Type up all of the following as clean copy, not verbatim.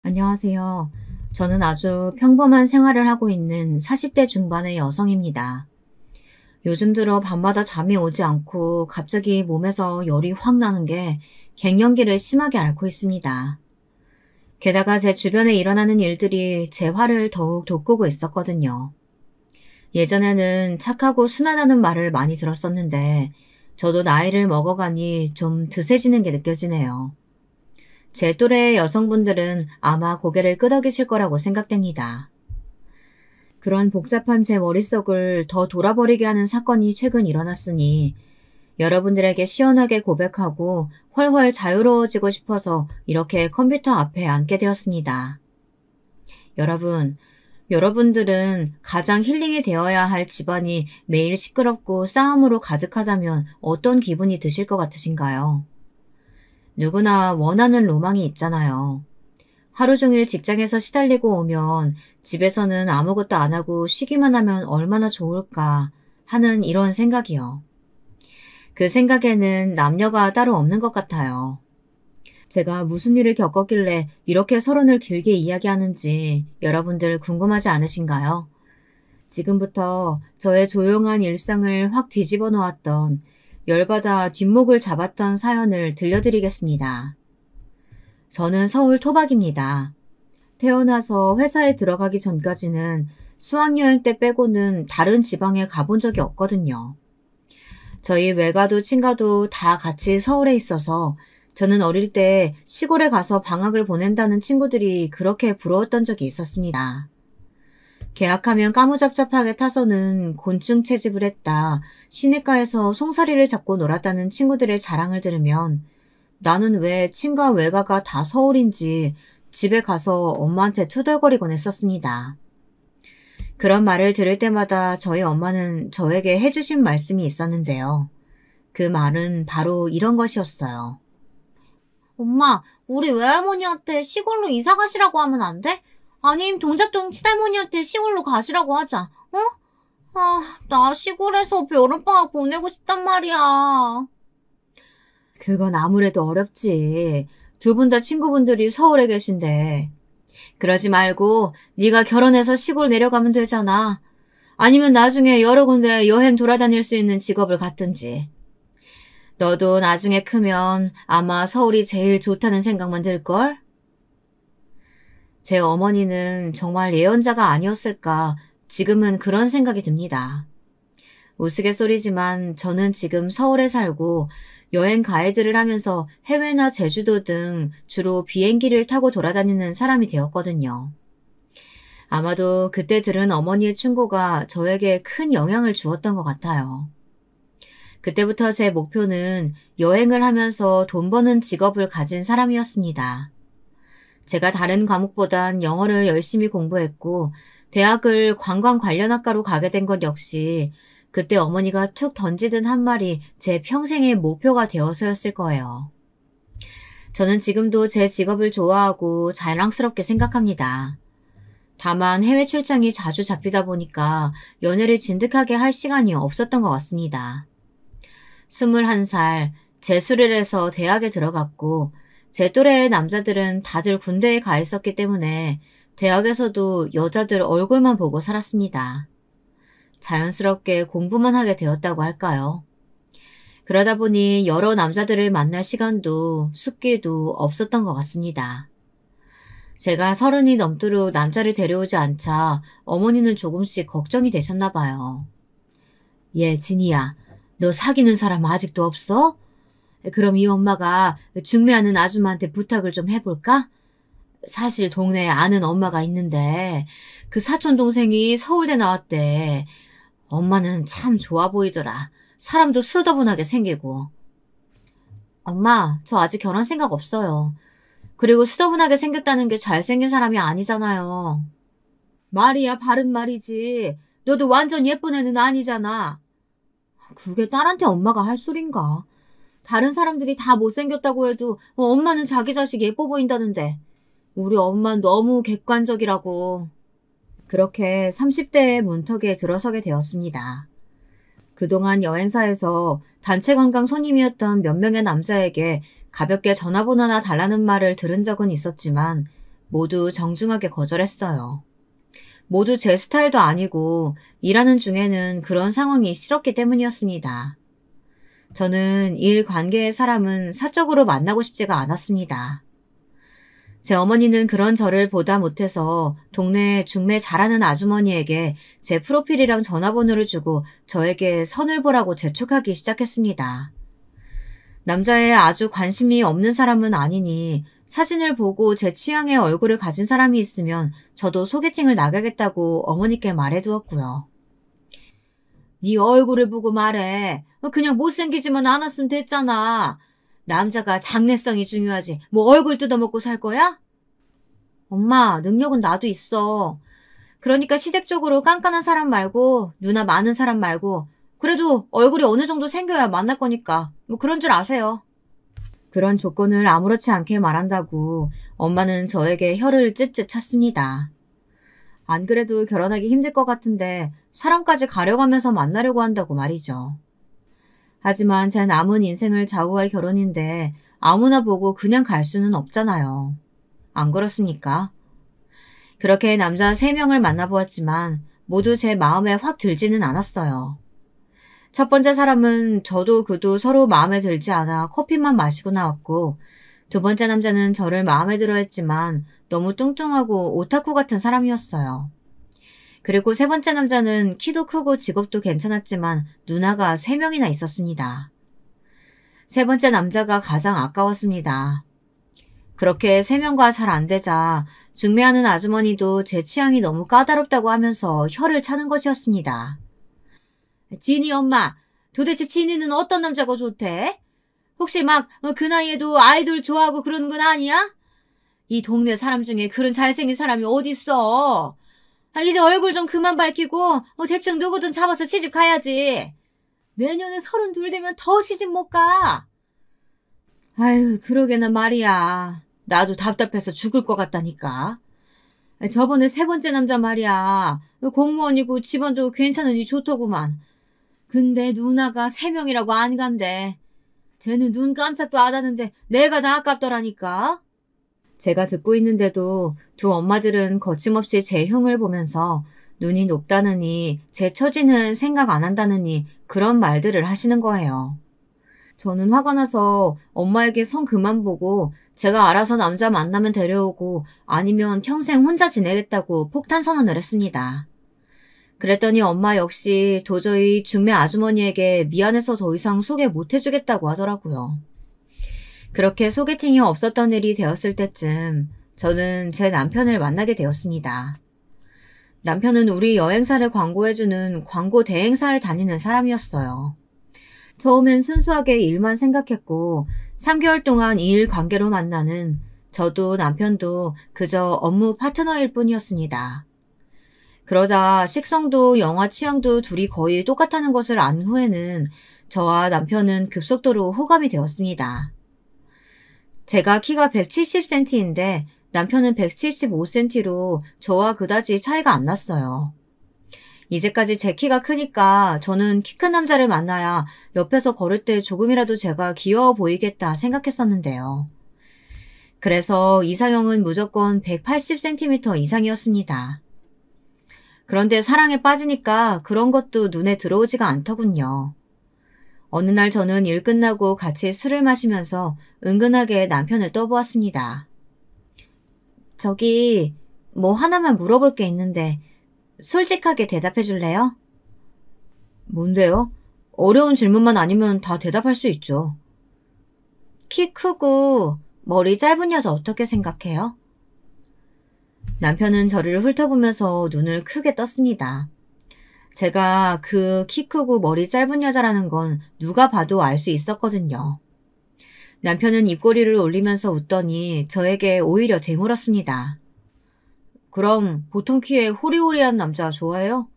안녕하세요. 저는 아주 평범한 생활을 하고 있는 40대 중반의 여성입니다. 요즘 들어 밤마다 잠이 오지 않고 갑자기 몸에서 열이 확 나는 게 갱년기를 심하게 앓고 있습니다. 게다가 제 주변에 일어나는 일들이 제 화를 더욱 돋구고 있었거든요. 예전에는 착하고 순하다는 말을 많이 들었었는데 저도 나이를 먹어가니 좀 드세지는 게 느껴지네요. 제 또래의 여성분들은 아마 고개를 끄덕이실 거라고 생각됩니다. 그런 복잡한 제 머릿속을 더 돌아버리게 하는 사건이 최근 일어났으니 여러분들에게 시원하게 고백하고 훨훨 자유로워지고 싶어서 이렇게 컴퓨터 앞에 앉게 되었습니다. 여러분, 여러분들은 가장 힐링이 되어야 할 집안이 매일 시끄럽고 싸움으로 가득하다면 어떤 기분이 드실 것 같으신가요? 누구나 원하는 로망이 있잖아요. 하루 종일 직장에서 시달리고 오면 집에서는 아무것도 안 하고 쉬기만 하면 얼마나 좋을까 하는 이런 생각이요. 그 생각에는 남녀가 따로 없는 것 같아요. 제가 무슨 일을 겪었길래 이렇게 서론을 길게 이야기하는지 여러분들 궁금하지 않으신가요? 지금부터 저의 조용한 일상을 확 뒤집어 놓았던 열받아 뒷목을 잡았던 사연을 들려드리겠습니다. 저는 서울 토박입니다. 태어나서 회사에 들어가기 전까지는 수학여행 때 빼고는 다른 지방에 가본 적이 없거든요. 저희 외가도 친가도 다 같이 서울에 있어서 저는 어릴 때 시골에 가서 방학을 보낸다는 친구들이 그렇게 부러웠던 적이 있었습니다. 계약하면 까무잡잡하게 타서는 곤충 채집을 했다, 시냇가에서 송사리를 잡고 놀았다는 친구들의 자랑을 들으면 나는 왜 친가 외가가 다 서울인지 집에 가서 엄마한테 투덜거리곤 했었습니다. 그런 말을 들을 때마다 저희 엄마는 저에게 해주신 말씀이 있었는데요. 그 말은 바로 이런 것이었어요. 엄마, 우리 외할머니한테 시골로 이사 가시라고 하면 안 돼? 아님 동작동 친할머니한테 시골로 가시라고 하자. 어? 나 시골에서 여름방학 보내고 싶단 말이야. 그건 아무래도 어렵지. 두 분 다 친구분들이 서울에 계신데. 그러지 말고 네가 결혼해서 시골 내려가면 되잖아. 아니면 나중에 여러 군데 여행 돌아다닐 수 있는 직업을 갖든지. 너도 나중에 크면 아마 서울이 제일 좋다는 생각만 들걸? 제 어머니는 정말 예언자가 아니었을까 지금은 그런 생각이 듭니다. 우스갯소리지만 저는 지금 서울에 살고 여행 가이드를 하면서 해외나 제주도 등 주로 비행기를 타고 돌아다니는 사람이 되었거든요. 아마도 그때 들은 어머니의 충고가 저에게 큰 영향을 주었던 것 같아요. 그때부터 제 목표는 여행을 하면서 돈 버는 직업을 가진 사람이었습니다. 제가 다른 과목보단 영어를 열심히 공부했고 대학을 관광 관련 학과로 가게 된 것 역시 그때 어머니가 툭 던지던 한 말이 제 평생의 목표가 되어서였을 거예요. 저는 지금도 제 직업을 좋아하고 자랑스럽게 생각합니다. 다만 해외 출장이 자주 잡히다 보니까 연애를 진득하게 할 시간이 없었던 것 같습니다. 21살, 재수를 해서 대학에 들어갔고 제 또래의 남자들은 다들 군대에 가 있었기 때문에 대학에서도 여자들 얼굴만 보고 살았습니다. 자연스럽게 공부만 하게 되었다고 할까요? 그러다 보니 여러 남자들을 만날 시간도 숙기도 없었던 것 같습니다. 제가 30이 넘도록 남자를 데려오지 않자 어머니는 조금씩 걱정이 되셨나 봐요. 얘 진이야, 너 사귀는 사람 아직도 없어? 그럼 이 엄마가 중매하는 아줌마한테 부탁을 좀 해볼까? 사실 동네에 아는 엄마가 있는데 그 사촌 동생이 서울대 나왔대. 엄마는 참 좋아 보이더라. 사람도 수더분하게 생기고. 엄마, 저 아직 결혼 생각 없어요. 그리고 수더분하게 생겼다는 게 잘생긴 사람이 아니잖아요. 말이야, 바른 말이지. 너도 완전 예쁜 애는 아니잖아. 그게 딸한테 엄마가 할 소린가? 다른 사람들이 다 못생겼다고 해도 엄마는 자기 자식 예뻐 보인다는데 우리 엄마는 너무 객관적이라고. 그렇게 30대의 문턱에 들어서게 되었습니다. 그동안 여행사에서 단체 관광 손님이었던 몇 명의 남자에게 가볍게 전화번호나 달라는 말을 들은 적은 있었지만 모두 정중하게 거절했어요. 모두 제 스타일도 아니고 일하는 중에는 그런 상황이 싫었기 때문이었습니다. 저는 일 관계의 사람은 사적으로 만나고 싶지가 않았습니다. 제 어머니는 그런 저를 보다 못해서 동네 중매 잘하는 아주머니에게 제 프로필이랑 전화번호를 주고 저에게 선을 보라고 재촉하기 시작했습니다. 남자에 아주 관심이 없는 사람은 아니니 사진을 보고 제 취향의 얼굴을 가진 사람이 있으면 저도 소개팅을 나가겠다고 어머니께 말해두었고요. 네 얼굴을 보고 말해. 그냥 못생기지만 않았으면 됐잖아. 남자가 장래성이 중요하지. 뭐 얼굴 뜯어먹고 살 거야? 엄마, 능력은 나도 있어. 그러니까 시댁적으로 깐깐한 사람 말고 누나 많은 사람 말고 그래도 얼굴이 어느 정도 생겨야 만날 거니까 뭐 그런 줄 아세요. 그런 조건을 아무렇지 않게 말한다고 엄마는 저에게 혀를 찢찢 찼습니다. 안 그래도 결혼하기 힘들 것 같은데 사람까지 가려가면서 만나려고 한다고 말이죠. 하지만 제 남은 인생을 좌우할 결혼인데 아무나 보고 그냥 갈 수는 없잖아요. 안 그렇습니까? 그렇게 남자 3명을 만나보았지만 모두 제 마음에 확 들지는 않았어요. 첫 번째 사람은 저도 그도 서로 마음에 들지 않아 커피만 마시고 나왔고 두 번째 남자는 저를 마음에 들어 했지만 너무 뚱뚱하고 오타쿠 같은 사람이었어요. 그리고 세 번째 남자는 키도 크고 직업도 괜찮았지만 누나가 3명이나 있었습니다. 세 번째 남자가 가장 아까웠습니다. 그렇게 3명과 잘 안 되자 중매하는 아주머니도 제 취향이 너무 까다롭다고 하면서 혀를 차는 것이었습니다. 지니 엄마, 도대체 지니는 어떤 남자가 좋대? 혹시 막 그 나이에도 아이돌 좋아하고 그러는 건 아니야? 이 동네 사람 중에 그런 잘생긴 사람이 어딨어? 이제 얼굴 좀 그만 밝히고 대충 누구든 잡아서 시집 가야지. 내년에 32 되면 더 시집 못 가. 아유, 그러게나 말이야. 나도 답답해서 죽을 것 같다니까. 저번에 세 번째 남자 말이야. 공무원이고 집안도 괜찮으니 좋더구만. 근데 누나가 3명이라고 안 간대. 쟤는 눈 깜짝도 안 하는데 내가 다 아깝더라니까. 제가 듣고 있는데도 두 엄마들은 거침없이 제 흉을 보면서 눈이 높다느니 제 처지는 생각 안 한다느니 그런 말들을 하시는 거예요. 저는 화가 나서 엄마에게 성 그만 보고 제가 알아서 남자 만나면 데려오고 아니면 평생 혼자 지내겠다고 폭탄 선언을 했습니다. 그랬더니 엄마 역시 도저히 중매 아주머니에게 미안해서 더 이상 소개 못 해주겠다고 하더라고요. 그렇게 소개팅이 없었던 일이 되었을 때쯤 저는 제 남편을 만나게 되었습니다. 남편은 우리 여행사를 광고해주는 광고 대행사에 다니는 사람이었어요. 처음엔 순수하게 일만 생각했고 3개월 동안 이 일 관계로 만나는 저도 남편도 그저 업무 파트너일 뿐이었습니다. 그러다 식성도 영화 취향도 둘이 거의 똑같다는 것을 안 후에는 저와 남편은 급속도로 호감이 되었습니다. 제가 키가 170cm인데 남편은 175cm로 저와 그다지 차이가 안 났어요. 이제까지 제 키가 크니까 저는 키 큰 남자를 만나야 옆에서 걸을 때 조금이라도 제가 귀여워 보이겠다 생각했었는데요. 그래서 이상형은 무조건 180cm 이상이었습니다. 그런데 사랑에 빠지니까 그런 것도 눈에 들어오지가 않더군요. 어느 날 저는 일 끝나고 같이 술을 마시면서 은근하게 남편을 떠보았습니다. 저기 뭐 하나만 물어볼 게 있는데 솔직하게 대답해 줄래요? 뭔데요? 어려운 질문만 아니면 다 대답할 수 있죠. 키 크고 머리 짧은 여자 어떻게 생각해요? 남편은 저를 훑어보면서 눈을 크게 떴습니다. 제가 그 키 크고 머리 짧은 여자라는 건 누가 봐도 알 수 있었거든요. 남편은 입꼬리를 올리면서 웃더니 저에게 오히려 되물었습니다. 그럼 보통 키에 호리호리한 남자 좋아해요?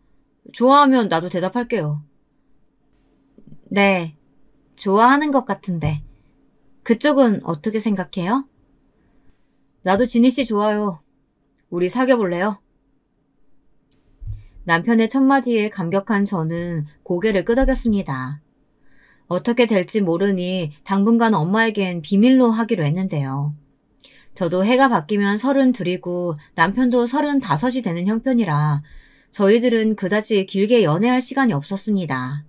좋아하면 나도 대답할게요. 네, 좋아하는 것 같은데. 그쪽은 어떻게 생각해요? 나도 지니씨 좋아요. 우리 사귀어볼래요? 남편의 첫마디에 감격한 저는 고개를 끄덕였습니다. 어떻게 될지 모르니 당분간 엄마에겐 비밀로 하기로 했는데요. 저도 해가 바뀌면 32이고 남편도 35이 되는 형편이라 저희들은 그다지 길게 연애할 시간이 없었습니다.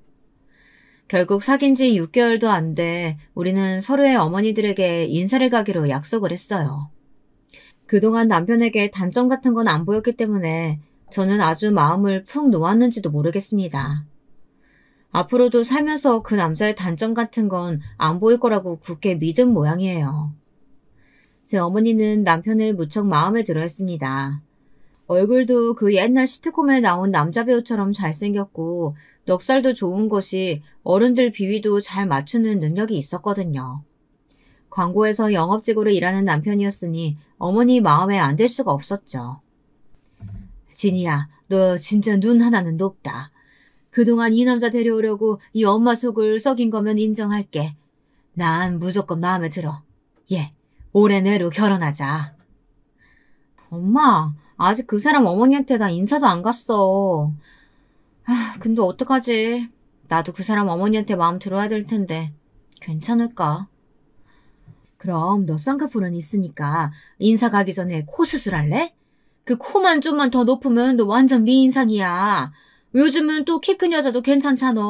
결국 사귄 지 6개월도 안 돼 우리는 서로의 어머니들에게 인사를 가기로 약속을 했어요. 그동안 남편에게 단점 같은 건 안 보였기 때문에 저는 아주 마음을 푹 놓았는지도 모르겠습니다. 앞으로도 살면서 그 남자의 단점 같은 건 안 보일 거라고 굳게 믿은 모양이에요. 제 어머니는 남편을 무척 마음에 들어 했습니다. 얼굴도 그 옛날 시트콤에 나온 남자 배우처럼 잘생겼고 넉살도 좋은 것이 어른들 비위도 잘 맞추는 능력이 있었거든요. 광고에서 영업직으로 일하는 남편이었으니 어머니 마음에 안 들 수가 없었죠. 진이야, 너 진짜 눈 하나는 높다. 그동안 이 남자 데려오려고 이 엄마 속을 썩인 거면 인정할게. 난 무조건 마음에 들어. 예, 올해 내로 결혼하자. 엄마, 아직 그 사람 어머니한테 나 인사도 안 갔어. 근데 어떡하지? 나도 그 사람 어머니한테 마음 들어야 될 텐데 괜찮을까? 그럼 너 쌍꺼풀은 있으니까 인사 가기 전에 코 수술할래? 그 코만 좀만 더 높으면 너 완전 미인상이야. 요즘은 또 키 큰 여자도 괜찮잖아.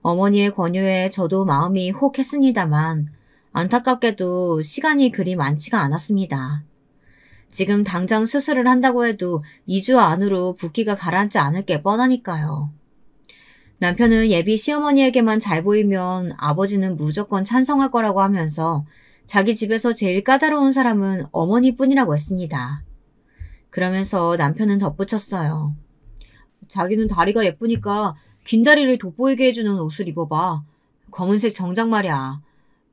어머니의 권유에 저도 마음이 혹했습니다만 안타깝게도 시간이 그리 많지가 않았습니다. 지금 당장 수술을 한다고 해도 2주 안으로 붓기가 가라앉지 않을 게 뻔하니까요. 남편은 예비 시어머니에게만 잘 보이면 아버지는 무조건 찬성할 거라고 하면서 자기 집에서 제일 까다로운 사람은 어머니뿐이라고 했습니다. 그러면서 남편은 덧붙였어요. 자기는 다리가 예쁘니까 긴 다리를 돋보이게 해주는 옷을 입어봐. 검은색 정장 말이야.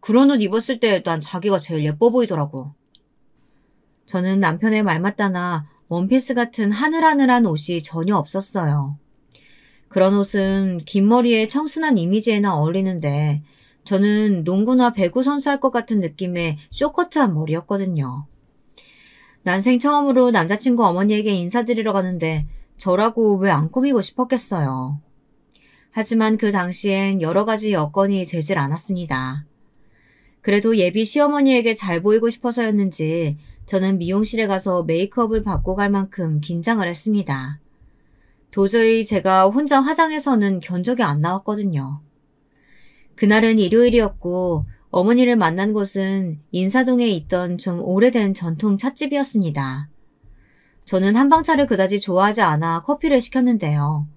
그런 옷 입었을 때 난 자기가 제일 예뻐 보이더라고. 저는 남편의 말 맞다나 원피스 같은 하늘하늘한 옷이 전혀 없었어요. 그런 옷은 긴 머리에 청순한 이미지에나 어울리는데 저는 농구나 배구 선수 할 것 같은 느낌의 쇼커트한 머리였거든요. 난생 처음으로 남자친구 어머니에게 인사드리러 가는데 저라고 왜 안 꾸미고 싶었겠어요. 하지만 그 당시엔 여러 가지 여건이 되질 않았습니다. 그래도 예비 시어머니에게 잘 보이고 싶어서였는지 저는 미용실에 가서 메이크업을 받고 갈 만큼 긴장을 했습니다. 도저히 제가 혼자 화장해서는 견적이 안 나왔거든요. 그날은 일요일이었고 어머니를 만난 곳은 인사동에 있던 좀 오래된 전통 찻집이었습니다. 저는 한방차를 그다지 좋아하지 않아 커피를 시켰는데요.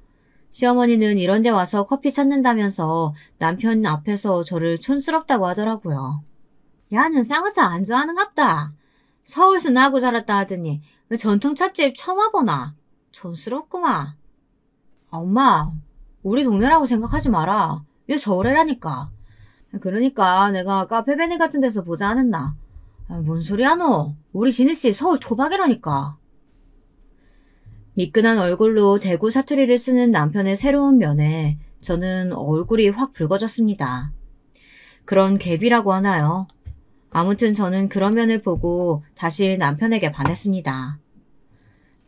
시어머니는 이런 데 와서 커피 찾는다면서 남편 앞에서 저를 촌스럽다고 하더라고요. 야는 쌍화차 안 좋아하는갑다. 서울서 나고 자랐다 하더니 왜 전통 찻집 처음 와보나. 촌스럽구만. 엄마, 우리 동네라고 생각하지 마라. 얘 서울애라니까. 그러니까 내가 카페베네 같은 데서 보자 않았나. 뭔 소리야 너. 우리 진희씨 서울 토박이라니까. 미끈한 얼굴로 대구 사투리를 쓰는 남편의 새로운 면에 저는 얼굴이 확 붉어졌습니다. 그런 갭이라고 하나요? 아무튼 저는 그런 면을 보고 다시 남편에게 반했습니다.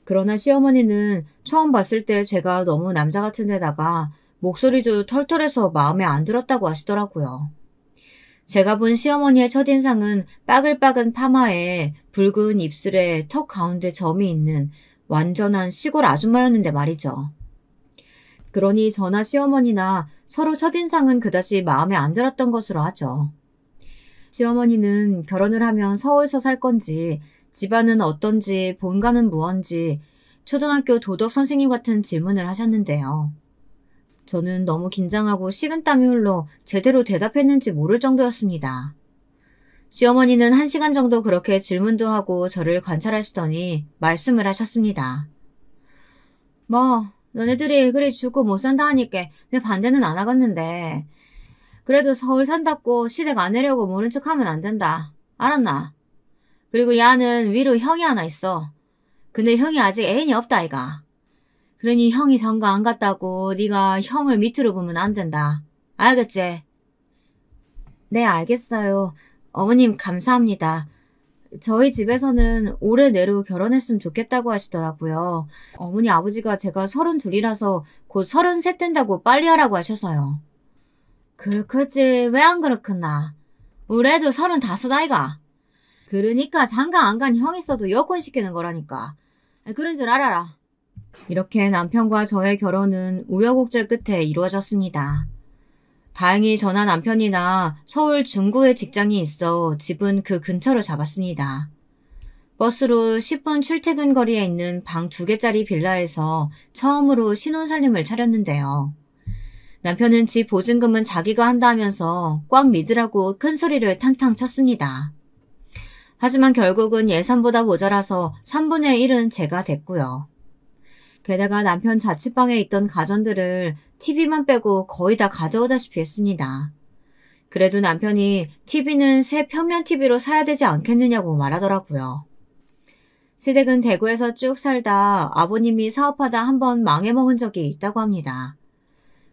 그러나 시어머니는 처음 봤을 때 제가 너무 남자 같은 데다가 목소리도 털털해서 마음에 안 들었다고 하시더라고요. 제가 본 시어머니의 첫인상은 빠글빠근 파마에 붉은 입술에 턱 가운데 점이 있는 완전한 시골 아줌마였는데 말이죠. 그러니 저나 시어머니나 서로 첫인상은 그다지 마음에 안 들었던 것으로 하죠. 시어머니는 결혼을 하면 서울서 살 건지, 집안은 어떤지, 본가는 무언지 초등학교 도덕 선생님 같은 질문을 하셨는데요. 저는 너무 긴장하고 식은땀이 흘러 제대로 대답했는지 모를 정도였습니다. 시어머니는 1시간 정도 그렇게 질문도 하고 저를 관찰하시더니 말씀을 하셨습니다. 뭐 너네들이 그리 죽고 못 산다 하니까 내 반대는 안 하겠는데 그래도 서울 산다고 시댁 안 내려고 모른 척하면 안 된다. 알았나? 그리고 야는 위로 형이 하나 있어. 근데 형이 아직 애인이 없다 아이가. 그러니 형이 장가 안 갔다고 네가 형을 밑으로 보면 안 된다. 알겠지? 네, 알겠어요. 어머님 감사합니다. 저희 집에서는 올해 내로 결혼했으면 좋겠다고 하시더라고요. 어머니 아버지가 제가 32이라서 곧 33 된다고 빨리 하라고 하셔서요. 그렇겠지. 왜 안 그렇겠나. 우리 애도 35 아이가. 그러니까 장가 안 간 형 있어도 여권시키는 거라니까. 그런 줄 알아라. 이렇게 남편과 저의 결혼은 우여곡절 끝에 이루어졌습니다. 다행히 저나 남편이나 서울 중구에 직장이 있어 집은 그 근처로 잡았습니다. 버스로 10분 출퇴근 거리에 있는 방 2개짜리 빌라에서 처음으로 신혼살림을 차렸는데요. 남편은 집 보증금은 자기가 한다면서 꽉 믿으라고 큰 소리를 탕탕 쳤습니다. 하지만 결국은 예산보다 모자라서 3분의 1은 제가 됐고요. 게다가 남편 자취방에 있던 가전들을 TV만 빼고 거의 다 가져오다시피 했습니다. 그래도 남편이 TV는 새 평면 TV로 사야 되지 않겠느냐고 말하더라고요. 시댁은 대구에서 쭉 살다 아버님이 사업하다 한번 망해먹은 적이 있다고 합니다.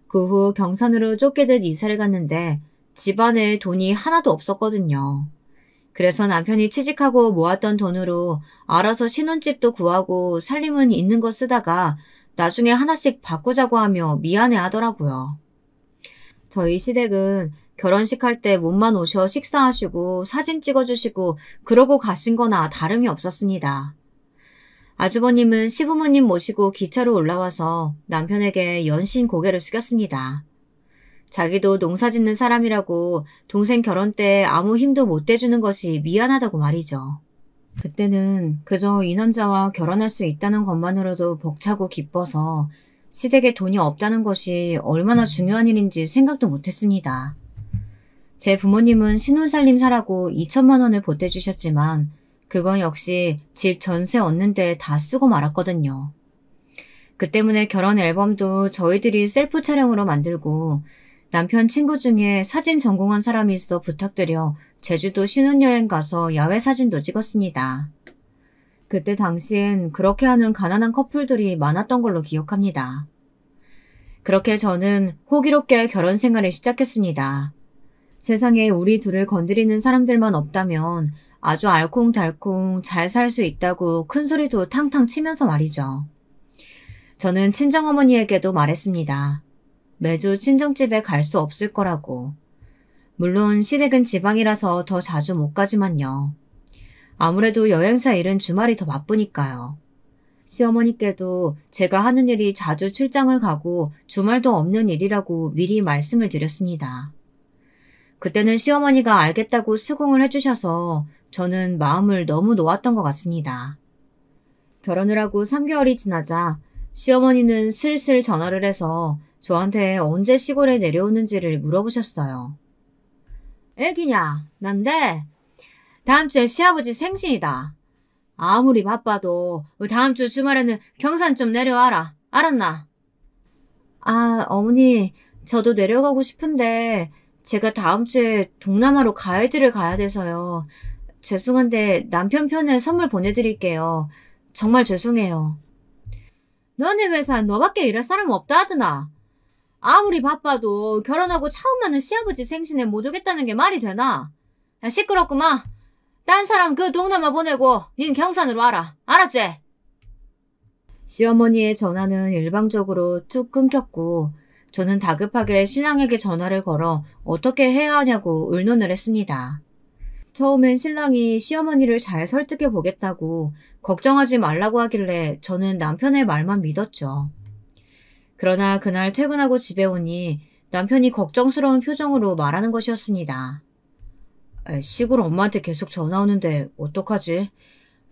그 후 경산으로 쫓기듯 이사를 갔는데 집안에 돈이 하나도 없었거든요. 그래서 남편이 취직하고 모았던 돈으로 알아서 신혼집도 구하고 살림은 있는 거 쓰다가 나중에 하나씩 바꾸자고 하며 미안해 하더라고요. 저희 시댁은 결혼식 할 때 몸만 오셔 식사하시고 사진 찍어주시고 그러고 가신 거나 다름이 없었습니다. 아주버님은 시부모님 모시고 기차로 올라와서 남편에게 연신 고개를 숙였습니다. 자기도 농사 짓는 사람이라고 동생 결혼 때 아무 힘도 못 대주는 것이 미안하다고 말이죠. 그때는 그저 이 남자와 결혼할 수 있다는 것만으로도 벅차고 기뻐서 시댁에 돈이 없다는 것이 얼마나 중요한 일인지 생각도 못했습니다. 제 부모님은 신혼살림 사라고 2천만 원을 보태주셨지만 그건 역시 집 전세 얻는데 다 쓰고 말았거든요. 그 때문에 결혼 앨범도 저희들이 셀프 촬영으로 만들고 남편 친구 중에 사진 전공한 사람이 있어 부탁드려 제주도 신혼여행 가서 야외 사진도 찍었습니다. 그때 당시엔 그렇게 하는 가난한 커플들이 많았던 걸로 기억합니다. 그렇게 저는 호기롭게 결혼 생활을 시작했습니다. 세상에 우리 둘을 건드리는 사람들만 없다면 아주 알콩달콩 잘 살 수 있다고 큰 소리도 탕탕 치면서 말이죠. 저는 친정어머니에게도 말했습니다. 매주 친정집에 갈 수 없을 거라고. 물론 시댁은 지방이라서 더 자주 못 가지만요. 아무래도 여행사 일은 주말이 더 바쁘니까요. 시어머니께도 제가 하는 일이 자주 출장을 가고 주말도 없는 일이라고 미리 말씀을 드렸습니다. 그때는 시어머니가 알겠다고 수긍을 해주셔서 저는 마음을 너무 놓았던 것 같습니다. 결혼을 하고 3개월이 지나자 시어머니는 슬슬 전화를 해서 저한테 언제 시골에 내려오는지를 물어보셨어요. 애기냐? 난데 다음 주에 시아버지 생신이다. 아무리 바빠도 다음 주 주말에는 경산 좀 내려와라. 알았나? 아, 어머니, 저도 내려가고 싶은데 제가 다음 주에 동남아로 가이드를 가야 돼서요. 죄송한데 남편 편에 선물 보내드릴게요. 정말 죄송해요. 너네 회사에 너밖에 일할 사람 없다 하더나. 아무리 바빠도 결혼하고 처음 맞는 시아버지 생신에 못 오겠다는 게 말이 되나? 야, 시끄럽구마. 딴 사람 그 동남아 보내고 닌 경산으로 와라. 알았지? 시어머니의 전화는 일방적으로 쭉 끊겼고 저는 다급하게 신랑에게 전화를 걸어 어떻게 해야 하냐고 의논을 했습니다. 처음엔 신랑이 시어머니를 잘 설득해 보겠다고 걱정하지 말라고 하길래 저는 남편의 말만 믿었죠. 그러나 그날 퇴근하고 집에 오니 남편이 걱정스러운 표정으로 말하는 것이었습니다. 시골 엄마한테 계속 전화 오는데 어떡하지?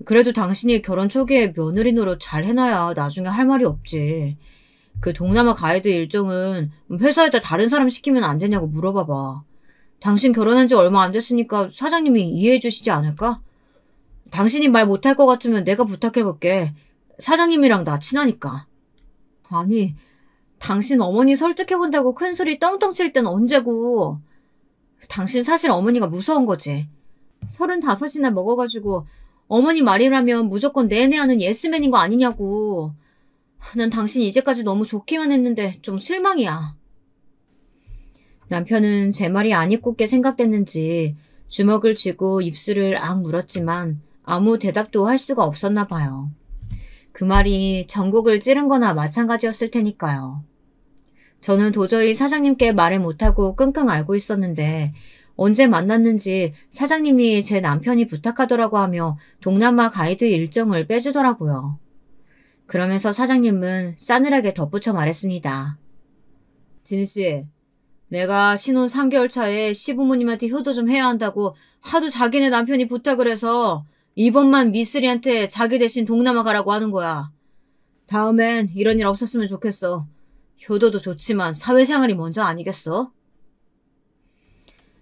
그래도 당신이 결혼 초기에 며느리 노릇 잘 해놔야 나중에 할 말이 없지. 그 동남아 가이드 일정은 회사에다 다른 사람 시키면 안 되냐고 물어봐봐. 당신 결혼한 지 얼마 안 됐으니까 사장님이 이해해 주시지 않을까? 당신이 말 못할 것 같으면 내가 부탁해볼게. 사장님이랑 나 친하니까. 아니, 당신 어머니 설득해본다고 큰소리 떵떵 칠 땐 언제고. 당신 사실 어머니가 무서운 거지. 35이나 먹어가지고 어머니 말이라면 무조건 내내 하는 예스맨인 거 아니냐고. 난 당신이 이제까지 너무 좋기만 했는데 좀 실망이야. 남편은 제 말이 안 입곱게 생각됐는지 주먹을 쥐고 입술을 악 물었지만 아무 대답도 할 수가 없었나 봐요. 그 말이 전곡을 찌른 거나 마찬가지였을 테니까요. 저는 도저히 사장님께 말을 못하고 끙끙 앓고 있었는데 언제 만났는지 사장님이 제 남편이 부탁하더라고 하며 동남아 가이드 일정을 빼주더라고요. 그러면서 사장님은 싸늘하게 덧붙여 말했습니다. 진희씨, 내가 신혼 3개월 차에 시부모님한테 효도 좀 해야 한다고 하도 자기네 남편이 부탁을 해서 이번만 미쓰리한테 자기 대신 동남아 가라고 하는 거야. 다음엔 이런 일 없었으면 좋겠어. 효도도 좋지만 사회생활이 먼저 아니겠어?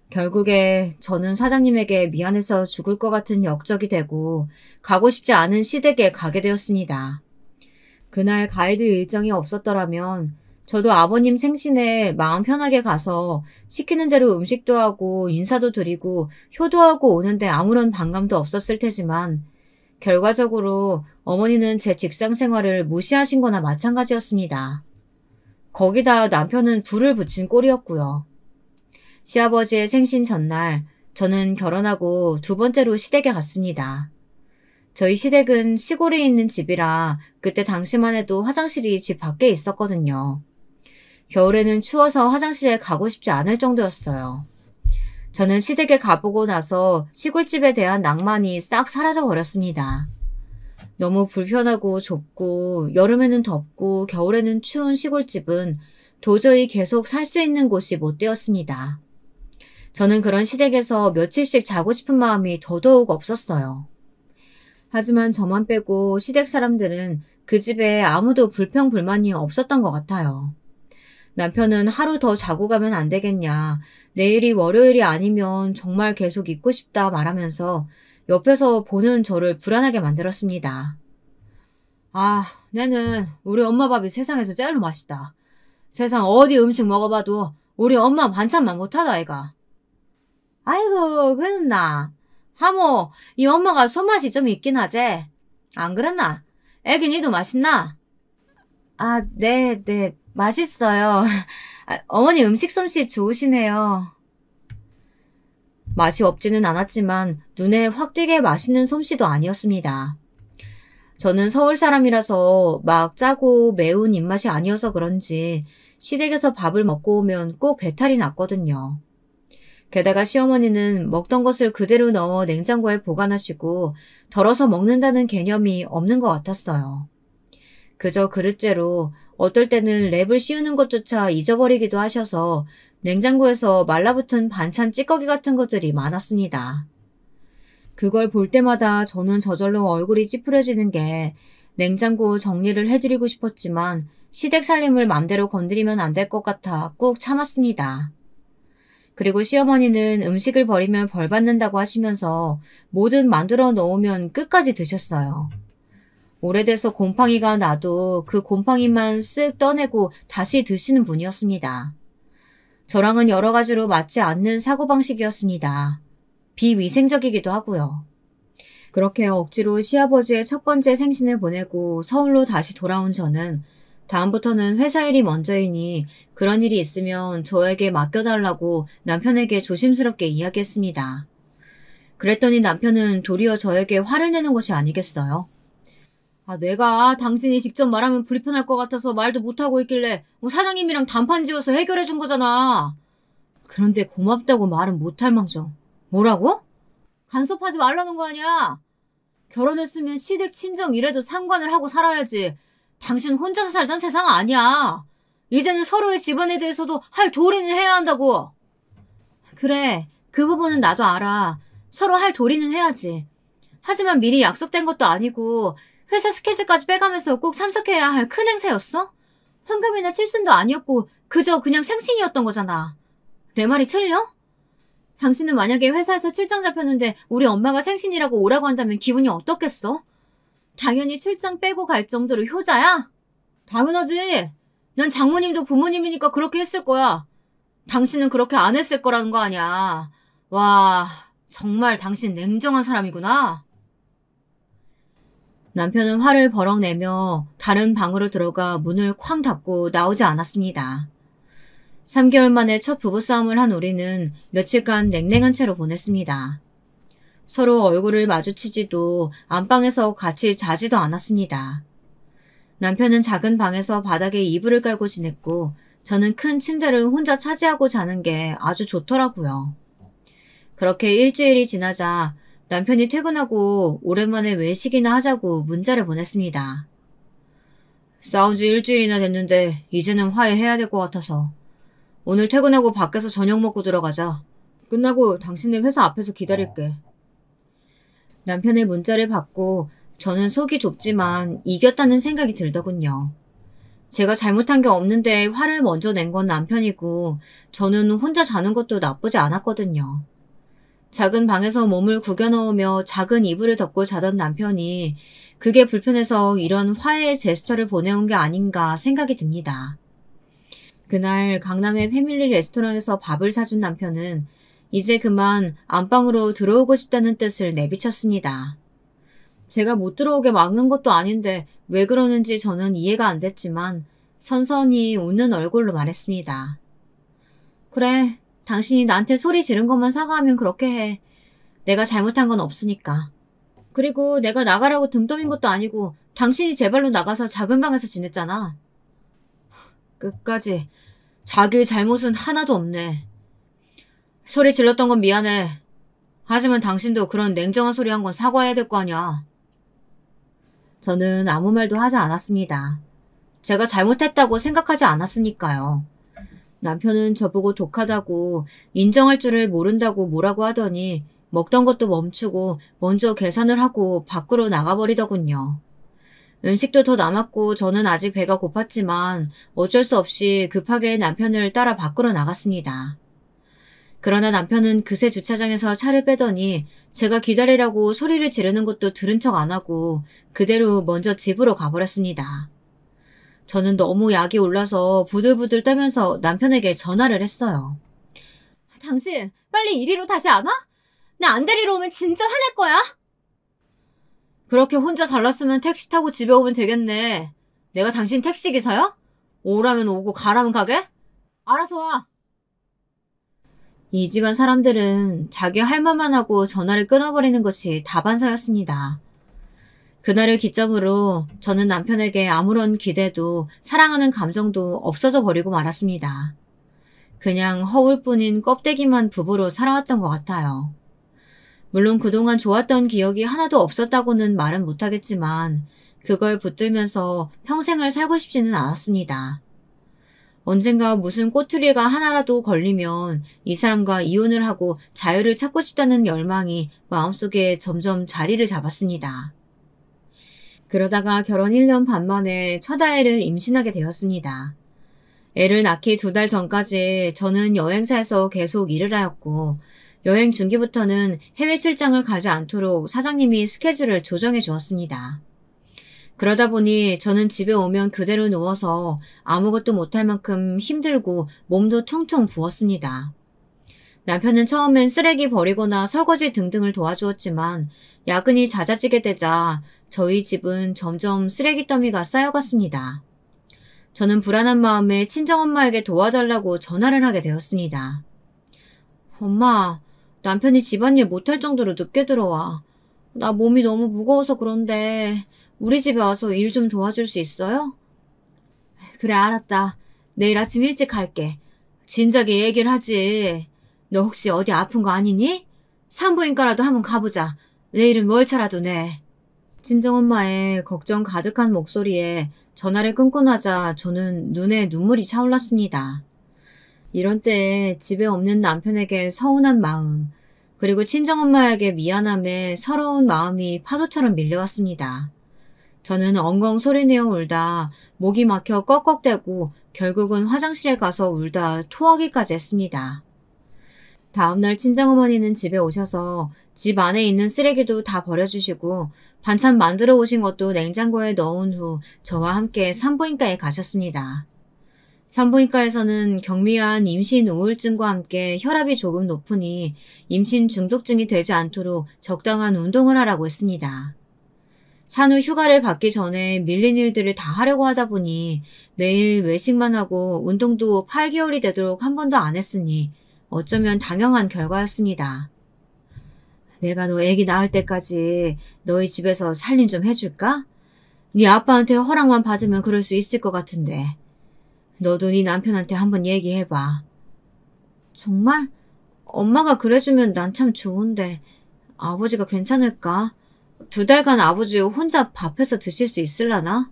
결국에 저는 사장님에게 미안해서 죽을 것 같은 역적이 되고 가고 싶지 않은 시댁에 가게 되었습니다. 그날 가이드 일정이 없었더라면 저도 아버님 생신에 마음 편하게 가서 시키는 대로 음식도 하고 인사도 드리고 효도하고 오는데 아무런 반감도 없었을 테지만 결과적으로 어머니는 제 직장 생활을 무시하신 거나 마찬가지였습니다. 거기다 남편은 불을 붙인 꼴이었고요. 시아버지의 생신 전날 저는 결혼하고 2번째로 시댁에 갔습니다. 저희 시댁은 시골에 있는 집이라 그때 당시만 해도 화장실이 집 밖에 있었거든요. 겨울에는 추워서 화장실에 가고 싶지 않을 정도였어요. 저는 시댁에 가보고 나서 시골집에 대한 낭만이 싹 사라져 버렸습니다. 너무 불편하고 좁고 여름에는 덥고 겨울에는 추운 시골집은 도저히 계속 살 수 있는 곳이 못 되었습니다. 저는 그런 시댁에서 며칠씩 자고 싶은 마음이 더더욱 없었어요. 하지만 저만 빼고 시댁 사람들은 그 집에 아무도 불평불만이 없었던 것 같아요. 남편은 하루 더 자고 가면 안 되겠냐, 내일이 월요일이 아니면 정말 계속 있고 싶다 말하면서 옆에서 보는 저를 불안하게 만들었습니다. 아, 내는 우리 엄마 밥이 세상에서 제일로 맛있다. 세상 어디 음식 먹어봐도 우리 엄마 반찬만 못하다 아이가. 아이고, 그랬나. 하모, 이 엄마가 손맛이 좀 있긴 하지. 안 그랬나? 애기 니도 맛있나? 아, 네, 맛있어요. 어머니 음식 솜씨 좋으시네요. 맛이 없지는 않았지만 눈에 확 띄게 맛있는 솜씨도 아니었습니다. 저는 서울 사람이라서 막 짜고 매운 입맛이 아니어서 그런지 시댁에서 밥을 먹고 오면 꼭 배탈이 났거든요. 게다가 시어머니는 먹던 것을 그대로 넣어 냉장고에 보관하시고 덜어서 먹는다는 개념이 없는 것 같았어요. 그저 그릇째로 어떨 때는 랩을 씌우는 것조차 잊어버리기도 하셔서 냉장고에서 말라붙은 반찬 찌꺼기 같은 것들이 많았습니다. 그걸 볼 때마다 저는 저절로 얼굴이 찌푸려지는 게 냉장고 정리를 해드리고 싶었지만 시댁 살림을 맘대로 건드리면 안 될 것 같아 꾹 참았습니다. 그리고 시어머니는 음식을 버리면 벌 받는다고 하시면서 뭐든 만들어 놓으면 끝까지 드셨어요. 오래돼서 곰팡이가 나도 그 곰팡이만 쓱 떠내고 다시 드시는 분이었습니다. 저랑은 여러 가지로 맞지 않는 사고방식이었습니다. 비위생적이기도 하고요. 그렇게 억지로 시아버지의 첫 번째 생신을 보내고 서울로 다시 돌아온 저는 다음부터는 회사 일이 먼저이니 그런 일이 있으면 저에게 맡겨달라고 남편에게 조심스럽게 이야기했습니다. 그랬더니 남편은 도리어 저에게 화를 내는 것이 아니겠어요? 아, 내가 당신이 직접 말하면 불편할 것 같아서 말도 못하고 있길래 사장님이랑 단판 지어서 해결해 준 거잖아. 그런데 고맙다고 말은 못할 망정. 뭐라고? 간섭하지 말라는 거 아니야. 결혼했으면 시댁 친정 이래도 상관을 하고 살아야지. 당신 혼자서 살던 세상 아니야. 이제는 서로의 집안에 대해서도 할 도리는 해야 한다고. 그래, 그 부분은 나도 알아. 서로 할 도리는 해야지. 하지만 미리 약속된 것도 아니고 회사 스케줄까지 빼가면서 꼭 참석해야 할 큰 행사였어? 환갑이나 칠순도 아니었고 그저 그냥 생신이었던 거잖아. 내 말이 틀려? 당신은 만약에 회사에서 출장 잡혔는데 우리 엄마가 생신이라고 오라고 한다면 기분이 어떻겠어? 당연히 출장 빼고 갈 정도로 효자야? 당연하지. 난 장모님도 부모님이니까 그렇게 했을 거야. 당신은 그렇게 안 했을 거라는 거 아니야. 와, 정말 당신 냉정한 사람이구나. 남편은 화를 버럭 내며 다른 방으로 들어가 문을 쾅 닫고 나오지 않았습니다. 3개월 만에 첫 부부싸움을 한 우리는 며칠간 냉랭한 채로 보냈습니다. 서로 얼굴을 마주치지도 안방에서 같이 자지도 않았습니다. 남편은 작은 방에서 바닥에 이불을 깔고 지냈고 저는 큰 침대를 혼자 차지하고 자는 게 아주 좋더라고요. 그렇게 일주일이 지나자 남편이 퇴근하고 오랜만에 외식이나 하자고 문자를 보냈습니다. 싸운 지 일주일이나 됐는데 이제는 화해해야 될 것 같아서 오늘 퇴근하고 밖에서 저녁 먹고 들어가자. 끝나고 당신네 회사 앞에서 기다릴게. 남편의 문자를 받고 저는 속이 좁지만 이겼다는 생각이 들더군요. 제가 잘못한 게 없는데 화를 먼저 낸 건 남편이고 저는 혼자 자는 것도 나쁘지 않았거든요. 작은 방에서 몸을 구겨 넣으며 작은 이불을 덮고 자던 남편이 그게 불편해서 이런 화해의 제스처를 보내온 게 아닌가 생각이 듭니다. 그날 강남의 패밀리 레스토랑에서 밥을 사준 남편은 이제 그만 안방으로 들어오고 싶다는 뜻을 내비쳤습니다. 제가 못 들어오게 막는 것도 아닌데 왜 그러는지 저는 이해가 안 됐지만 선선히 웃는 얼굴로 말했습니다. 그래, 당신이 나한테 소리 지른 것만 사과하면 그렇게 해. 내가 잘못한 건 없으니까. 그리고 내가 나가라고 등 떠민 것도 아니고 당신이 제 발로 나가서 작은 방에서 지냈잖아. 끝까지 자기 잘못은 하나도 없네. 소리 질렀던 건 미안해. 하지만 당신도 그런 냉정한 소리 한 건 사과해야 될 거 아니야. 저는 아무 말도 하지 않았습니다. 제가 잘못했다고 생각하지 않았으니까요. 남편은 저보고 독하다고 인정할 줄을 모른다고 뭐라고 하더니 먹던 것도 멈추고 먼저 계산을 하고 밖으로 나가버리더군요. 음식도 더 남았고 저는 아직 배가 고팠지만 어쩔 수 없이 급하게 남편을 따라 밖으로 나갔습니다. 그러나 남편은 그새 주차장에서 차를 빼더니 제가 기다리라고 소리를 지르는 것도 들은 척 안 하고 그대로 먼저 집으로 가버렸습니다. 저는 너무 약이 올라서 부들부들 떨면서 남편에게 전화를 했어요. 당신 빨리 이리로 다시 안 와? 나 안 데리러 오면 진짜 화낼 거야. 그렇게 혼자 잘났으면 택시 타고 집에 오면 되겠네. 내가 당신 택시기사야? 오라면 오고 가라면 가게? 알아서 와. 이 집안 사람들은 자기 할 말만 하고 전화를 끊어버리는 것이 다반사였습니다. 그날을 기점으로 저는 남편에게 아무런 기대도 사랑하는 감정도 없어져 버리고 말았습니다. 그냥 허울뿐인 껍데기만 부부로 살아왔던 것 같아요. 물론 그동안 좋았던 기억이 하나도 없었다고는 말은 못하겠지만 그걸 붙들면서 평생을 살고 싶지는 않았습니다. 언젠가 무슨 꼬투리가 하나라도 걸리면 이 사람과 이혼을 하고 자유를 찾고 싶다는 열망이 마음속에 점점 자리를 잡았습니다. 그러다가 결혼 1년 반 만에 첫 아이를 임신하게 되었습니다. 애를 낳기 2달 전까지 저는 여행사에서 계속 일을 하였고 여행 중기부터는 해외 출장을 가지 않도록 사장님이 스케줄을 조정해 주었습니다. 그러다 보니 저는 집에 오면 그대로 누워서 아무것도 못할 만큼 힘들고 몸도 퉁퉁 부었습니다. 남편은 처음엔 쓰레기 버리거나 설거지 등등을 도와주었지만 야근이 잦아지게 되자 저희 집은 점점 쓰레기 더미가 쌓여갔습니다. 저는 불안한 마음에 친정엄마에게 도와달라고 전화를 하게 되었습니다. 엄마, 남편이 집안일 못할 정도로 늦게 들어와. 나 몸이 너무 무거워서 그런데 우리 집에 와서 일 좀 도와줄 수 있어요? 그래, 알았다. 내일 아침 일찍 갈게. 진작에 얘기를 하지. 너 혹시 어디 아픈 거 아니니? 산부인과라도 한번 가보자. 내일은 월차라도 내. 친정엄마의 걱정 가득한 목소리에 전화를 끊고 나자 저는 눈에 눈물이 차올랐습니다. 이런 때에 집에 없는 남편에게 서운한 마음, 그리고 친정엄마에게 미안함에 서러운 마음이 파도처럼 밀려왔습니다. 저는 엉엉 소리내어 울다 목이 막혀 꺽꺽대고 결국은 화장실에 가서 울다 토하기까지 했습니다. 다음날 친정어머니는 집에 오셔서 집 안에 있는 쓰레기도 다 버려주시고 반찬 만들어 오신 것도 냉장고에 넣은 후 저와 함께 산부인과에 가셨습니다. 산부인과에서는 경미한 임신 우울증과 함께 혈압이 조금 높으니 임신 중독증이 되지 않도록 적당한 운동을 하라고 했습니다. 산후 휴가를 받기 전에 밀린 일들을 다 하려고 하다 보니 매일 외식만 하고 운동도 8개월이 되도록 한 번도 안 했으니 어쩌면 당연한 결과였습니다. 내가 너 애기 낳을 때까지 너희 집에서 살림 좀 해줄까? 네 아빠한테 허락만 받으면 그럴 수 있을 것 같은데. 너도 네 남편한테 한번 얘기해봐. 정말? 엄마가 그래주면 난 참 좋은데 아버지가 괜찮을까? 2달간 아버지 혼자 밥해서 드실 수 있을라나?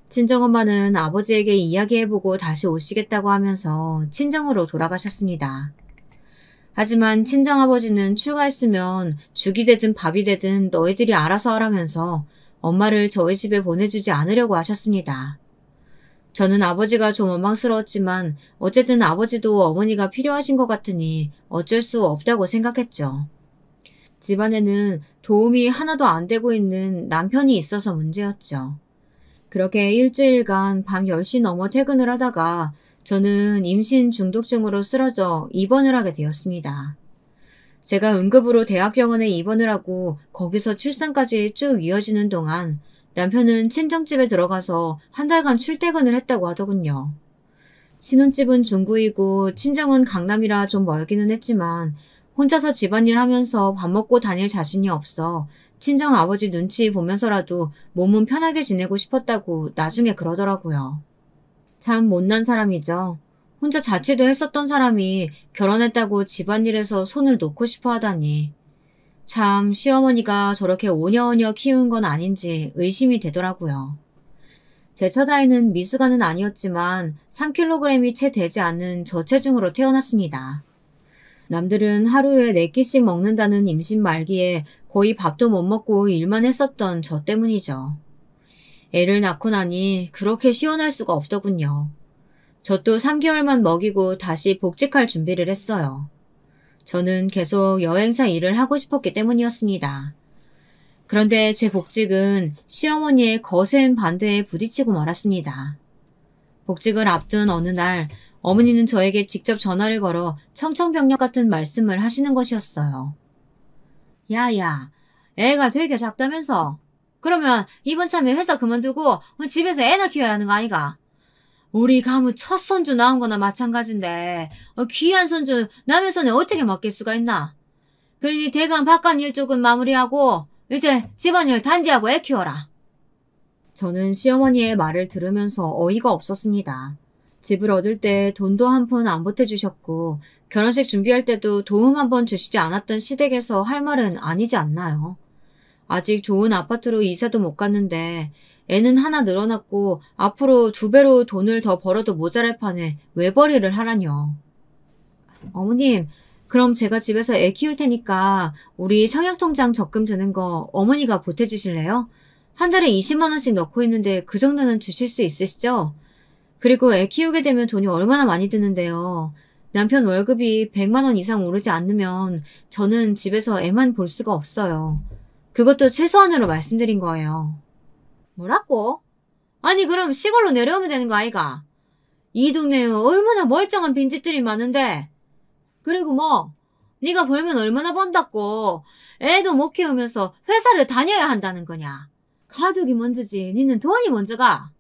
친정엄마는 아버지에게 이야기해보고 다시 오시겠다고 하면서 친정으로 돌아가셨습니다. 하지만 친정아버지는 출가했으면 죽이 되든 밥이 되든 너희들이 알아서 하라면서 엄마를 저희 집에 보내주지 않으려고 하셨습니다. 저는 아버지가 좀 원망스러웠지만 어쨌든 아버지도 어머니가 필요하신 것 같으니 어쩔 수 없다고 생각했죠. 집안에는 도움이 하나도 안 되고 있는 남편이 있어서 문제였죠. 그렇게 일주일간 밤 10시 넘어 퇴근을 하다가 저는 임신 중독증으로 쓰러져 입원을 하게 되었습니다. 제가 응급으로 대학병원에 입원을 하고 거기서 출산까지 쭉 이어지는 동안 남편은 친정집에 들어가서 1달간 출퇴근을 했다고 하더군요. 신혼집은 중구이고 친정은 강남이라 좀 멀기는 했지만 혼자서 집안일 하면서 밥 먹고 다닐 자신이 없어 친정 아버지 눈치 보면서라도 몸은 편하게 지내고 싶었다고 나중에 그러더라고요. 참 못난 사람이죠. 혼자 자취도 했었던 사람이 결혼했다고 집안일에서 손을 놓고 싶어 하다니. 참 시어머니가 저렇게 오녀오녀 키운 건 아닌지 의심이 되더라고요. 제 첫 아이는 미숙아는 아니었지만 3kg이 채 되지 않는 저체중으로 태어났습니다. 남들은 하루에 4끼씩 먹는다는 임신 말기에 거의 밥도 못 먹고 일만 했었던 저 때문이죠. 애를 낳고 나니 그렇게 시원할 수가 없더군요. 저 또 3개월만 먹이고 다시 복직할 준비를 했어요. 저는 계속 여행사 일을 하고 싶었기 때문이었습니다. 그런데 제 복직은 시어머니의 거센 반대에 부딪히고 말았습니다. 복직을 앞둔 어느 날 어머니는 저에게 직접 전화를 걸어 청천벽력 같은 말씀을 하시는 것이었어요. 야야, 애가 되게 작다면서? 그러면 이번 참에 회사 그만두고 집에서 애나 키워야 하는 거 아이가? 우리 가무 첫 손주 나온 거나 마찬가지인데 귀한 손주 남의 손에 어떻게 맡길 수가 있나? 그러니 대강 바깥 일 쪽은 마무리하고 이제 집안일 단디하고 애 키워라. 저는 시어머니의 말을 들으면서 어이가 없었습니다. 집을 얻을 때 돈도 한 푼 안 보태주셨고 결혼식 준비할 때도 도움 한 번 주시지 않았던 시댁에서 할 말은 아니지 않나요? 아직 좋은 아파트로 이사도 못 갔는데 애는 하나 늘어났고 앞으로 2배로 돈을 더 벌어도 모자랄 판에 외벌이를 하라뇨. 어머님, 그럼 제가 집에서 애 키울 테니까 우리 청약통장 적금 드는 거 어머니가 보태주실래요? 한 달에 20만 원씩 넣고 있는데 그 정도는 주실 수 있으시죠? 그리고 애 키우게 되면 돈이 얼마나 많이 드는데요. 남편 월급이 100만 원 이상 오르지 않으면 저는 집에서 애만 볼 수가 없어요. 그것도 최소한으로 말씀드린 거예요. 뭐라고? 아니 그럼 시골로 내려오면 되는 거 아이가? 이 동네에 얼마나 멀쩡한 빈집들이 많은데. 그리고 뭐 네가 벌면 얼마나 번다고 애도 못 키우면서 회사를 다녀야 한다는 거냐. 가족이 먼저지 니는 돈이 먼저가.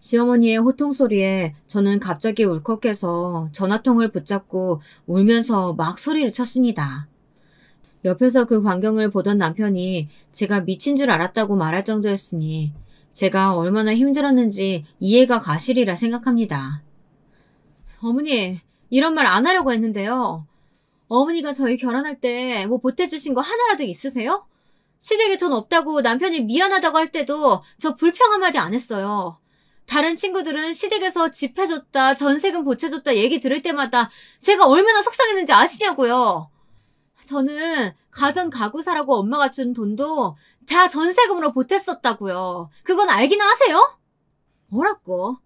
시어머니의 호통소리에 저는 갑자기 울컥해서 전화통을 붙잡고 울면서 막 소리를 쳤습니다. 옆에서 그 광경을 보던 남편이 제가 미친 줄 알았다고 말할 정도였으니 제가 얼마나 힘들었는지 이해가 가시리라 생각합니다. 어머니, 이런 말 안 하려고 했는데요. 어머니가 저희 결혼할 때 뭐 보태주신 거 하나라도 있으세요? 시댁에 돈 없다고 남편이 미안하다고 할 때도 저 불평 한마디 안 했어요. 다른 친구들은 시댁에서 집 해줬다, 전세금 보채줬다 얘기 들을 때마다 제가 얼마나 속상했는지 아시냐고요. 저는 가전 가구 사라고 엄마가 준 돈도 다 전세금으로 보탰었다고요. 그건 알기나 하세요? 뭐라고?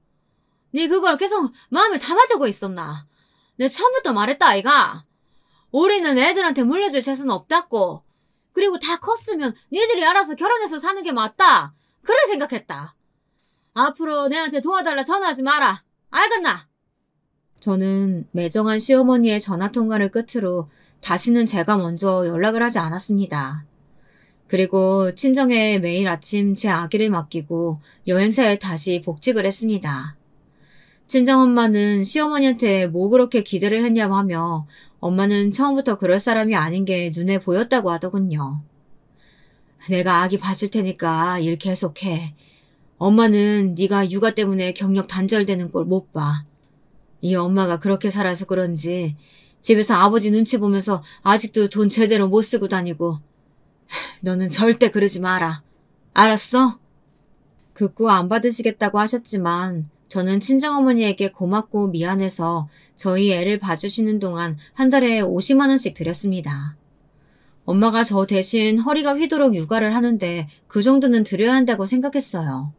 네 그걸 계속 마음에 담아두고 있었나? 내 처음부터 말했다 아이가. 우리는 애들한테 물려줄 재산은 없다고. 그리고 다 컸으면 니들이 알아서 결혼해서 사는 게 맞다. 그래 생각했다. 앞으로 내한테 도와달라 전화하지 마라. 알겠나? 저는 매정한 시어머니의 전화통화를 끝으로 다시는 제가 먼저 연락을 하지 않았습니다. 그리고 친정에 매일 아침 제 아기를 맡기고 여행사에 다시 복직을 했습니다. 친정엄마는 시어머니한테 뭐 그렇게 기대를 했냐고 하며 엄마는 처음부터 그럴 사람이 아닌 게 눈에 보였다고 하더군요. 내가 아기 봐줄 테니까 일 계속해. 엄마는 네가 육아 때문에 경력 단절되는 걸 못 봐. 이 엄마가 그렇게 살아서 그런지 집에서 아버지 눈치 보면서 아직도 돈 제대로 못 쓰고 다니고. 너는 절대 그러지 마라. 알았어? 극구 안 받으시겠다고 하셨지만 저는 친정어머니에게 고맙고 미안해서 저희 애를 봐주시는 동안 한 달에 50만 원씩 드렸습니다. 엄마가 저 대신 허리가 휘도록 육아를 하는데 그 정도는 드려야 한다고 생각했어요.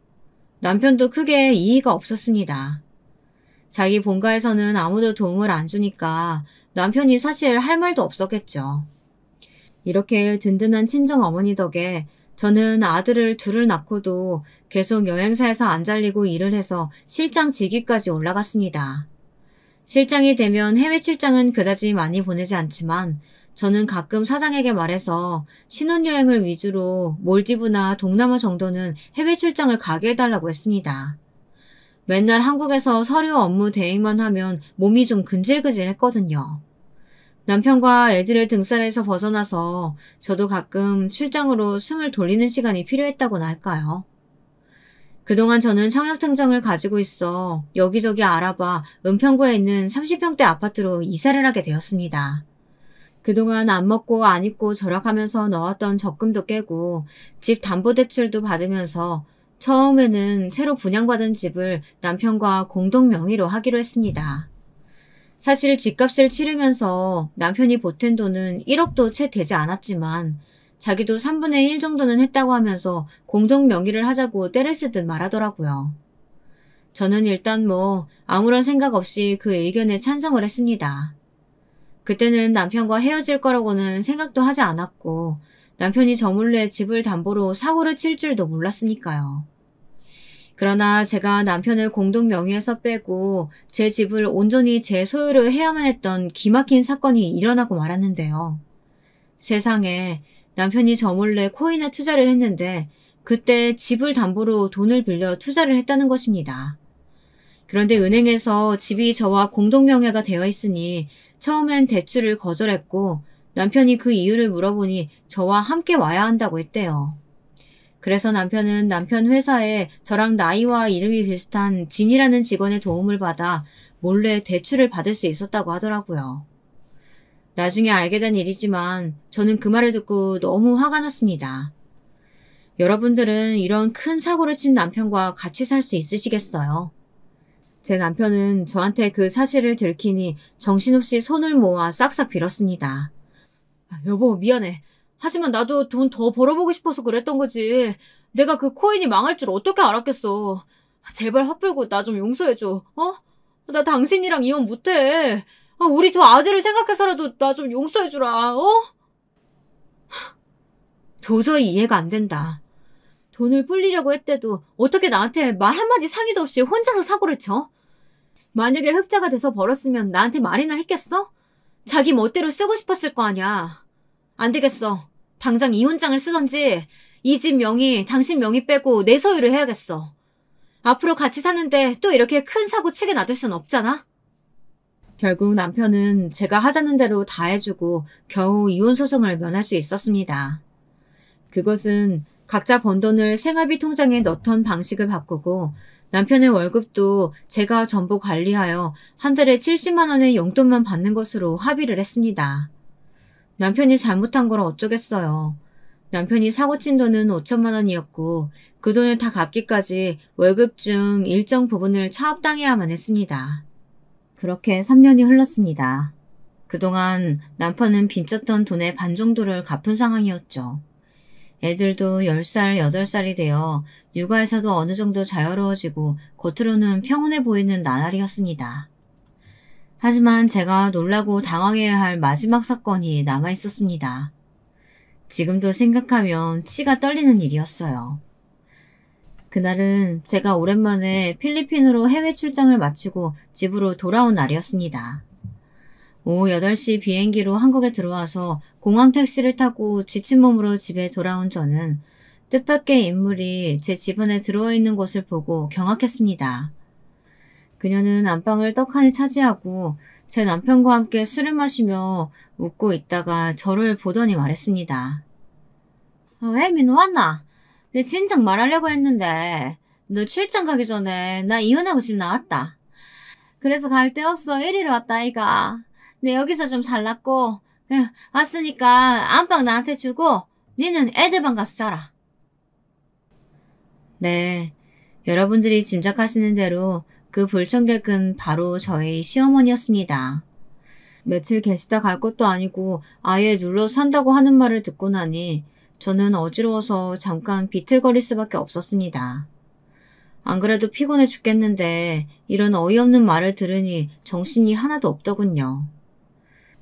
남편도 크게 이의가 없었습니다. 자기 본가에서는 아무도 도움을 안 주니까 남편이 사실 할 말도 없었겠죠. 이렇게 든든한 친정어머니 덕에 저는 아들을 둘을 낳고도 계속 여행사에서 안 잘리고 일을 해서 실장 직위까지 올라갔습니다. 실장이 되면 해외 출장은 그다지 많이 보내지 않지만 저는 가끔 사장에게 말해서 신혼여행을 위주로 몰디브나 동남아 정도는 해외 출장을 가게 해달라고 했습니다. 맨날 한국에서 서류 업무 대행만 하면 몸이 좀 근질근질했거든요. 남편과 애들의 등살에서 벗어나서 저도 가끔 출장으로 숨을 돌리는 시간이 필요했다고나 할까요? 그동안 저는 청약증정을 가지고 있어 여기저기 알아봐 은평구에 있는 30평대 아파트로 이사를 하게 되었습니다. 그동안 안 먹고 안 입고 절약하면서 넣었던 적금도 깨고 집 담보대출도 받으면서 처음에는 새로 분양받은 집을 남편과 공동 명의로 하기로 했습니다. 사실 집값을 치르면서 남편이 보탠 돈은 1억도 채 되지 않았지만 자기도 3분의 1 정도는 했다고 하면서 공동 명의를 하자고 떼를 쓰듯 말하더라고요. 저는 일단 아무런 생각 없이 그 의견에 찬성을 했습니다. 그때는 남편과 헤어질 거라고는 생각도 하지 않았고 남편이 저 몰래 집을 담보로 사고를 칠 줄도 몰랐으니까요. 그러나 제가 남편을 공동 명의에서 빼고 제 집을 온전히 제 소유로 해야만 했던 기막힌 사건이 일어나고 말았는데요. 세상에 남편이 저 몰래 코인에 투자를 했는데 그때 집을 담보로 돈을 빌려 투자를 했다는 것입니다. 그런데 은행에서 집이 저와 공동 명의가 되어 있으니 처음엔 대출을 거절했고 남편이 그 이유를 물어보니 저와 함께 와야 한다고 했대요. 그래서 남편은 남편 회사에 저랑 나이와 이름이 비슷한 진이라는 직원의 도움을 받아 몰래 대출을 받을 수 있었다고 하더라고요. 나중에 알게 된 일이지만 저는 그 말을 듣고 너무 화가 났습니다. 여러분들은 이런 큰 사고를 친 남편과 같이 살 수 있으시겠어요? 제 남편은 저한테 그 사실을 들키니 정신없이 손을 모아 싹싹 빌었습니다. 여보, 미안해. 하지만 나도 돈 더 벌어보고 싶어서 그랬던 거지. 내가 그 코인이 망할 줄 어떻게 알았겠어. 제발 화풀고 나 좀 용서해줘. 나 당신이랑 이혼 못해. 우리 두 아들을 생각해서라도 나 좀 용서해주라. 도저히 이해가 안 된다. 돈을 불리려고 했대도 어떻게 나한테 말 한마디 상의도 없이 혼자서 사고를 쳐? 만약에 흑자가 돼서 벌었으면 나한테 말이나 했겠어? 자기 멋대로 쓰고 싶었을 거 아냐. 안 되겠어. 당장 이혼장을 쓰던지 이 집 명의 당신 명의 빼고 내 소유로 해야겠어. 앞으로 같이 사는데 또 이렇게 큰 사고 치게 놔둘 순 없잖아. 결국 남편은 제가 하자는 대로 다 해주고 겨우 이혼소송을 면할 수 있었습니다. 그것은 각자 번 돈을 생활비 통장에 넣던 방식을 바꾸고 남편의 월급도 제가 전부 관리하여 한 달에 70만 원의 용돈만 받는 것으로 합의를 했습니다. 남편이 잘못한 걸 어쩌겠어요. 남편이 사고친 돈은 5천만 원이었고 그 돈을 다 갚기까지 월급 중 일정 부분을 차압당해야만 했습니다. 그렇게 3년이 흘렀습니다. 그동안 남편은 빚졌던 돈의 반 정도를 갚은 상황이었죠. 애들도 10살, 8살이 되어 육아에서도 어느 정도 자유로워지고 겉으로는 평온해 보이는 나날이었습니다. 하지만 제가 놀라고 당황해야 할 마지막 사건이 남아있었습니다. 지금도 생각하면 치가 떨리는 일이었어요. 그날은 제가 오랜만에 필리핀으로 해외 출장을 마치고 집으로 돌아온 날이었습니다. 오후 8시 비행기로 한국에 들어와서 공항 택시를 타고 지친 몸으로 집에 돌아온 저는 뜻밖의 인물이 제 집안에 들어있는 것을 보고 경악했습니다. 그녀는 안방을 떡하니 차지하고 제 남편과 함께 술을 마시며 웃고 있다가 저를 보더니 말했습니다. 혜미, 너 왔나? 내 진작 말하려고 했는데 너 출장 가기 전에 나 이혼하고 집 나왔다. 그래서 갈 데 없어 이리로 왔다 아이가. 내 여기서 좀 살랐고, 왔으니까 안방 나한테 주고, 니는 애들 방 가서 자라. 네, 여러분들이 짐작하시는 대로 그 불청객은 바로 저희 시어머니였습니다. 며칠 계시다 갈 것도 아니고 아예 눌러 산다고 하는 말을 듣고 나니 저는 어지러워서 잠깐 비틀거릴 수밖에 없었습니다. 안 그래도 피곤해 죽겠는데 이런 어이없는 말을 들으니 정신이 하나도 없더군요.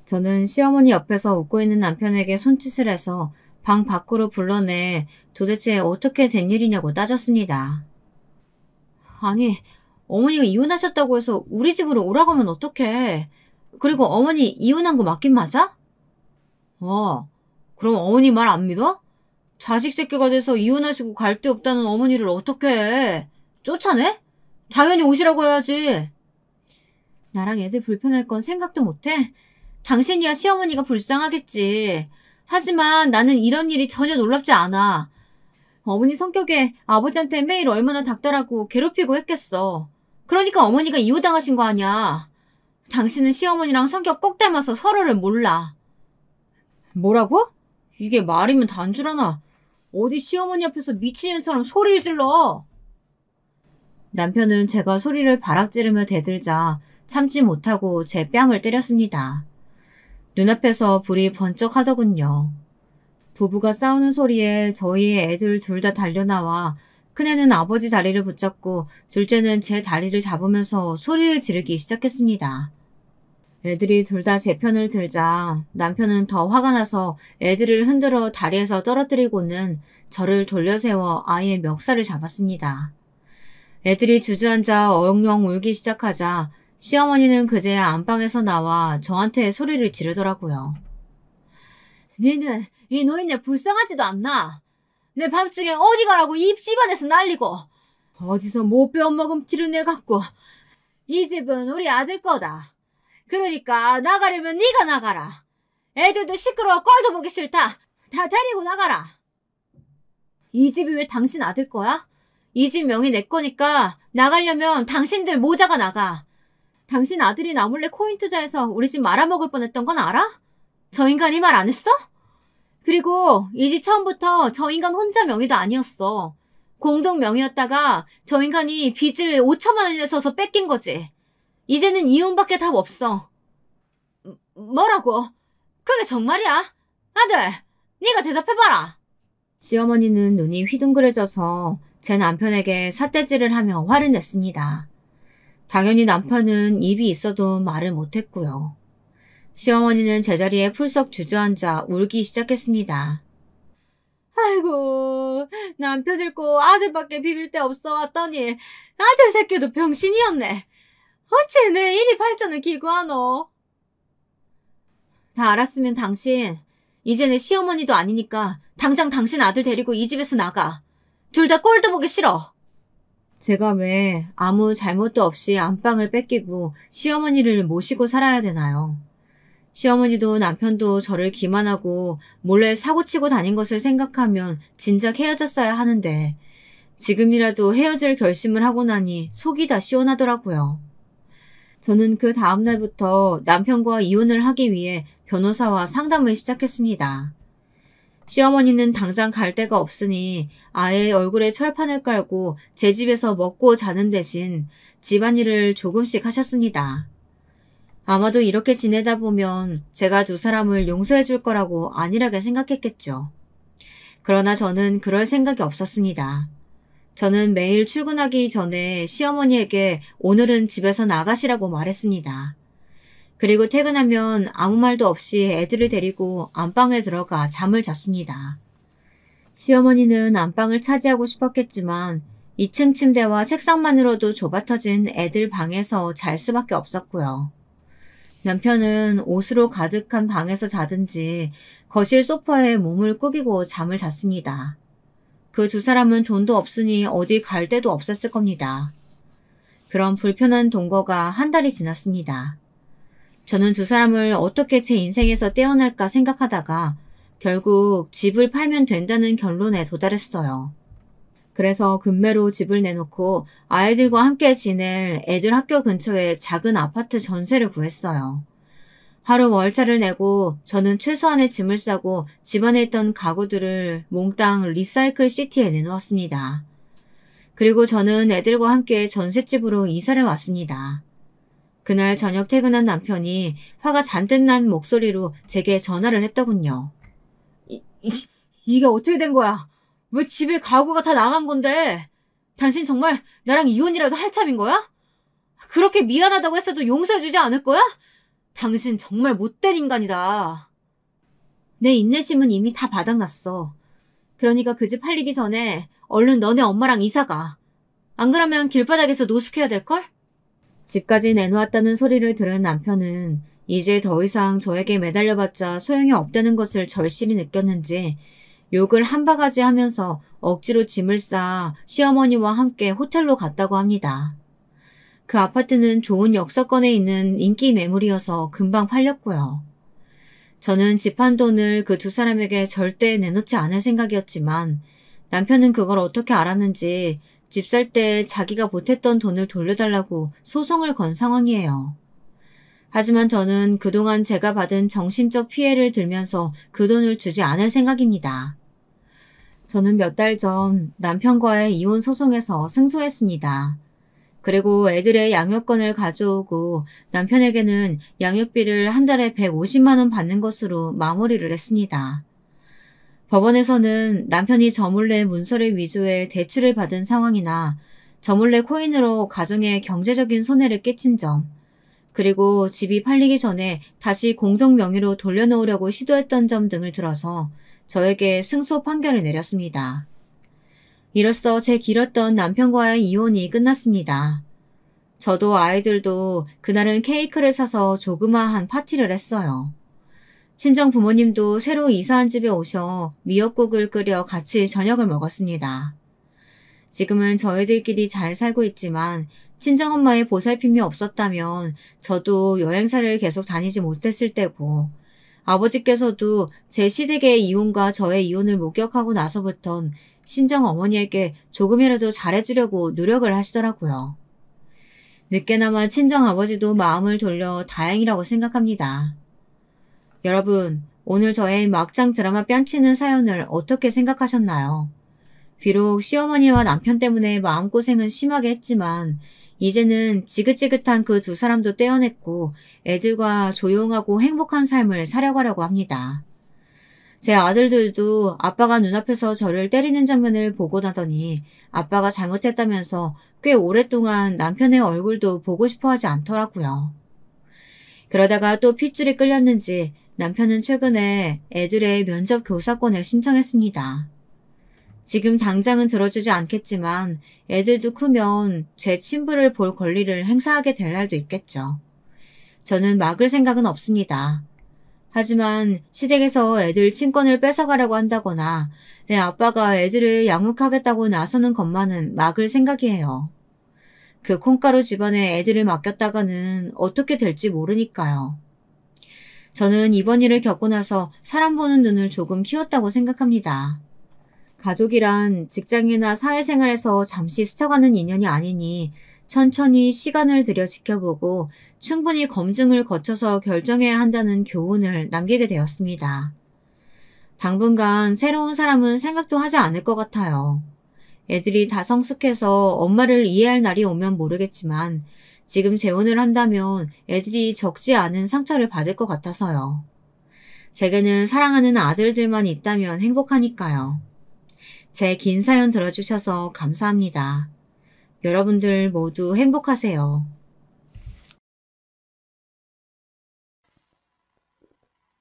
저는 시어머니 옆에서 웃고 있는 남편에게 손짓을 해서 방 밖으로 불러내 도대체 어떻게 된 일이냐고 따졌습니다. 아니, 어머니가 이혼하셨다고 해서 우리 집으로 오라고 하면 어떡해. 그리고 어머니 이혼한 거 맞긴 맞아? 그럼 어머니 말 안 믿어? 자식 새끼가 돼서 이혼하시고 갈 데 없다는 어머니를 어떻게 해? 쫓아내? 당연히 오시라고 해야지. 나랑 애들 불편할 건 생각도 못해? 당신이야 시어머니가 불쌍하겠지. 하지만 나는 이런 일이 전혀 놀랍지 않아. 어머니 성격에 아버지한테 매일 얼마나 닥달하고 괴롭히고 했겠어. 그러니까 어머니가 이혼당하신 거 아니야. 당신은 시어머니랑 성격 꼭 닮아서 서로를 몰라. 뭐라고? 이게 말이면 단줄 하나. 어디 시어머니 앞에서 미친년처럼 소리를 질러. 남편은 제가 소리를 바락 지르며 대들자 참지 못하고 제 뺨을 때렸습니다. 눈앞에서 불이 번쩍하더군요. 부부가 싸우는 소리에 저희 애들 둘 다 달려나와 큰애는 아버지 다리를 붙잡고 둘째는 제 다리를 잡으면서 소리를 지르기 시작했습니다. 애들이 둘 다 제 편을 들자 남편은 더 화가 나서 애들을 흔들어 다리에서 떨어뜨리고는 저를 돌려세워 아예 멱살을 잡았습니다. 애들이 주저앉아 엉엉 울기 시작하자 시어머니는 그제야 안방에서 나와 저한테 소리를 지르더라고요. 니는 이 노인네 불쌍하지도 않나? 내 밤중에 어디 가라고 입 집안에서 날리고 어디서 못 배워먹은 티를 내갖고 이 집은 우리 아들 거다. 그러니까 나가려면 네가 나가라. 애들도 시끄러워 꼴도 보기 싫다. 다 데리고 나가라. 이 집이 왜 당신 아들 거야? 이 집 명의 내 거니까 나가려면 당신들 모자가 나가. 당신 아들이 나 몰래 코인 투자해서 우리 집 말아먹을 뻔했던 건 알아? 저 인간이 말 안 했어? 그리고 이 집 처음부터 저 인간 혼자 명의도 아니었어. 공동 명의였다가 저 인간이 빚을 5천만 원이나 져서 뺏긴 거지. 이제는 이혼밖에 답 없어. 뭐라고? 그게 정말이야? 아들, 네가 대답해봐라. 시어머니는 눈이 휘둥그레져서 제 남편에게 삿대질을 하며 화를 냈습니다. 당연히 남편은 입이 있어도 말을 못했고요. 시어머니는 제자리에 풀썩 주저앉아 울기 시작했습니다. 아이고, 남편 잃고 아들밖에 비빌 데 없어 왔더니 아들 새끼도 병신이었네. 어째 내 일이 발전을 기구하노? 다 알았으면 당신, 이제 내 시어머니도 아니니까 당장 당신 아들 데리고 이 집에서 나가. 둘 다 꼴도 보기 싫어. 제가 왜 아무 잘못도 없이 안방을 뺏기고 시어머니를 모시고 살아야 되나요? 시어머니도 남편도 저를 기만하고 몰래 사고치고 다닌 것을 생각하면 진작 헤어졌어야 하는데 지금이라도 헤어질 결심을 하고 나니 속이 다 시원하더라고요. 저는 그 다음날부터 남편과 이혼을 하기 위해 변호사와 상담을 시작했습니다. 시어머니는 당장 갈 데가 없으니 아예 얼굴에 철판을 깔고 제 집에서 먹고 자는 대신 집안일을 조금씩 하셨습니다. 아마도 이렇게 지내다 보면 제가 두 사람을 용서해 줄 거라고 안일하게 생각했겠죠. 그러나 저는 그럴 생각이 없었습니다. 저는 매일 출근하기 전에 시어머니에게 오늘은 집에서 나가시라고 말했습니다. 그리고 퇴근하면 아무 말도 없이 애들을 데리고 안방에 들어가 잠을 잤습니다. 시어머니는 안방을 차지하고 싶었겠지만 2층 침대와 책상만으로도 좁아터진 애들 방에서 잘 수밖에 없었고요. 남편은 옷으로 가득한 방에서 자든지 거실 소파에 몸을 꾸기고 잠을 잤습니다. 그 두 사람은 돈도 없으니 어디 갈 데도 없었을 겁니다. 그런 불편한 동거가 한 달이 지났습니다. 저는 두 사람을 어떻게 제 인생에서 떼어낼까 생각하다가 결국 집을 팔면 된다는 결론에 도달했어요. 그래서 금매로 집을 내놓고 아이들과 함께 지낼 애들 학교 근처에 작은 아파트 전세를 구했어요. 하루 월차를 내고 저는 최소한의 짐을 싸고 집안에 있던 가구들을 몽땅 리사이클 시티에 내놓았습니다. 그리고 저는 애들과 함께 전셋집으로 이사를 왔습니다. 그날 저녁 퇴근한 남편이 화가 잔뜩 난 목소리로 제게 전화를 했더군요. 이게 어떻게 된 거야? 왜 집에 가구가 다 나간 건데? 당신 정말 나랑 이혼이라도 할 참인 거야? 그렇게 미안하다고 했어도 용서해주지 않을 거야? 당신 정말 못된 인간이다. 내 인내심은 이미 다 바닥났어. 그러니까 그 집 팔리기 전에 얼른 너네 엄마랑 이사가. 안 그러면 길바닥에서 노숙해야 될걸? 집까지 내놓았다는 소리를 들은 남편은 이제 더 이상 저에게 매달려봤자 소용이 없다는 것을 절실히 느꼈는지 욕을 한 바가지 하면서 억지로 짐을 싸 시어머니와 함께 호텔로 갔다고 합니다. 그 아파트는 좋은 역세권에 있는 인기 매물이어서 금방 팔렸고요. 저는 집 한 돈을 그 두 사람에게 절대 내놓지 않을 생각이었지만 남편은 그걸 어떻게 알았는지 집 살 때 자기가 보탰던 돈을 돌려달라고 소송을 건 상황이에요. 하지만 저는 그동안 제가 받은 정신적 피해를 들면서 그 돈을 주지 않을 생각입니다. 저는 몇 달 전 남편과의 이혼 소송에서 승소했습니다. 그리고 애들의 양육권을 가져오고 남편에게는 양육비를 한 달에 150만 원 받는 것으로 마무리를 했습니다. 법원에서는 남편이 저 몰래 문서를 위조해 대출을 받은 상황이나 저 몰래 코인으로 가정에 경제적인 손해를 끼친 점, 그리고 집이 팔리기 전에 다시 공동 명의로 돌려놓으려고 시도했던 점 등을 들어서 저에게 승소 판결을 내렸습니다. 이로써 제 길었던 남편과의 이혼이 끝났습니다. 저도 아이들도 그날은 케이크를 사서 조그마한 파티를 했어요. 친정 부모님도 새로 이사한 집에 오셔 미역국을 끓여 같이 저녁을 먹었습니다. 지금은 저희들끼리 잘 살고 있지만 친정엄마의 보살핌이 없었다면 저도 여행사를 계속 다니지 못했을 때고 아버지께서도 제 시댁의 이혼과 저의 이혼을 목격하고 나서부턴 친정어머니에게 조금이라도 잘해주려고 노력을 하시더라고요. 늦게나마 친정아버지도 마음을 돌려 다행이라고 생각합니다. 여러분, 오늘 저의 막장 드라마 뺨치는 사연을 어떻게 생각하셨나요? 비록 시어머니와 남편 때문에 마음고생은 심하게 했지만 이제는 지긋지긋한 그 두 사람도 떼어냈고 애들과 조용하고 행복한 삶을 살아가려고 합니다. 제 아들들도 아빠가 눈앞에서 저를 때리는 장면을 보고 나더니 아빠가 잘못했다면서 꽤 오랫동안 남편의 얼굴도 보고 싶어 하지 않더라고요. 그러다가 또 핏줄이 끌렸는지 남편은 최근에 애들의 면접 교사권을 신청했습니다. 지금 당장은 들어주지 않겠지만 애들도 크면 제 친부를 볼 권리를 행사하게 될 날도 있겠죠. 저는 막을 생각은 없습니다. 하지만 시댁에서 애들 친권을 뺏어가려고 한다거나 내 아빠가 애들을 양육하겠다고 나서는 것만은 막을 생각이에요. 그 콩가루 집안에 애들을 맡겼다가는 어떻게 될지 모르니까요. 저는 이번 일을 겪고 나서 사람 보는 눈을 조금 키웠다고 생각합니다. 가족이란 직장이나 사회생활에서 잠시 스쳐가는 인연이 아니니 천천히 시간을 들여 지켜보고 충분히 검증을 거쳐서 결정해야 한다는 교훈을 남기게 되었습니다. 당분간 새로운 사람은 생각도 하지 않을 것 같아요. 애들이 다 성숙해서 엄마를 이해할 날이 오면 모르겠지만 지금 재혼을 한다면 애들이 적지 않은 상처를 받을 것 같아서요. 제게는 사랑하는 아들들만 있다면 행복하니까요. 제 긴 사연 들어주셔서 감사합니다. 여러분들 모두 행복하세요.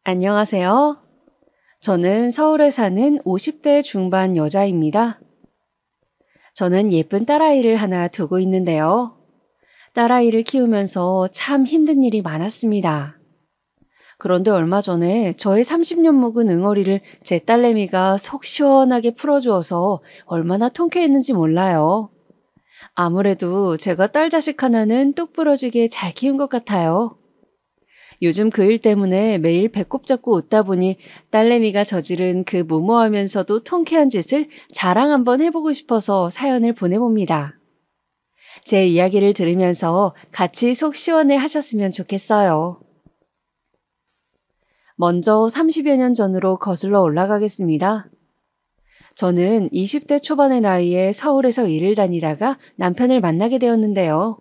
안녕하세요. 저는 서울에 사는 50대 중반 여자입니다. 저는 예쁜 딸아이를 하나 두고 있는데요. 딸아이를 키우면서 참 힘든 일이 많았습니다. 그런데 얼마 전에 저의 30년 묵은 응어리를 제 딸내미가 속 시원하게 풀어주어서 얼마나 통쾌했는지 몰라요. 아무래도 제가 딸 자식 하나는 뚝 부러지게 잘 키운 것 같아요. 요즘 그 일 때문에 매일 배꼽 잡고 웃다 보니 딸내미가 저지른 그 무모하면서도 통쾌한 짓을 자랑 한번 해보고 싶어서 사연을 보내봅니다. 제 이야기를 들으면서 같이 속 시원해 하셨으면 좋겠어요. 먼저 30여 년 전으로 거슬러 올라가겠습니다. 저는 20대 초반의 나이에 서울에서 일을 다니다가 남편을 만나게 되었는데요.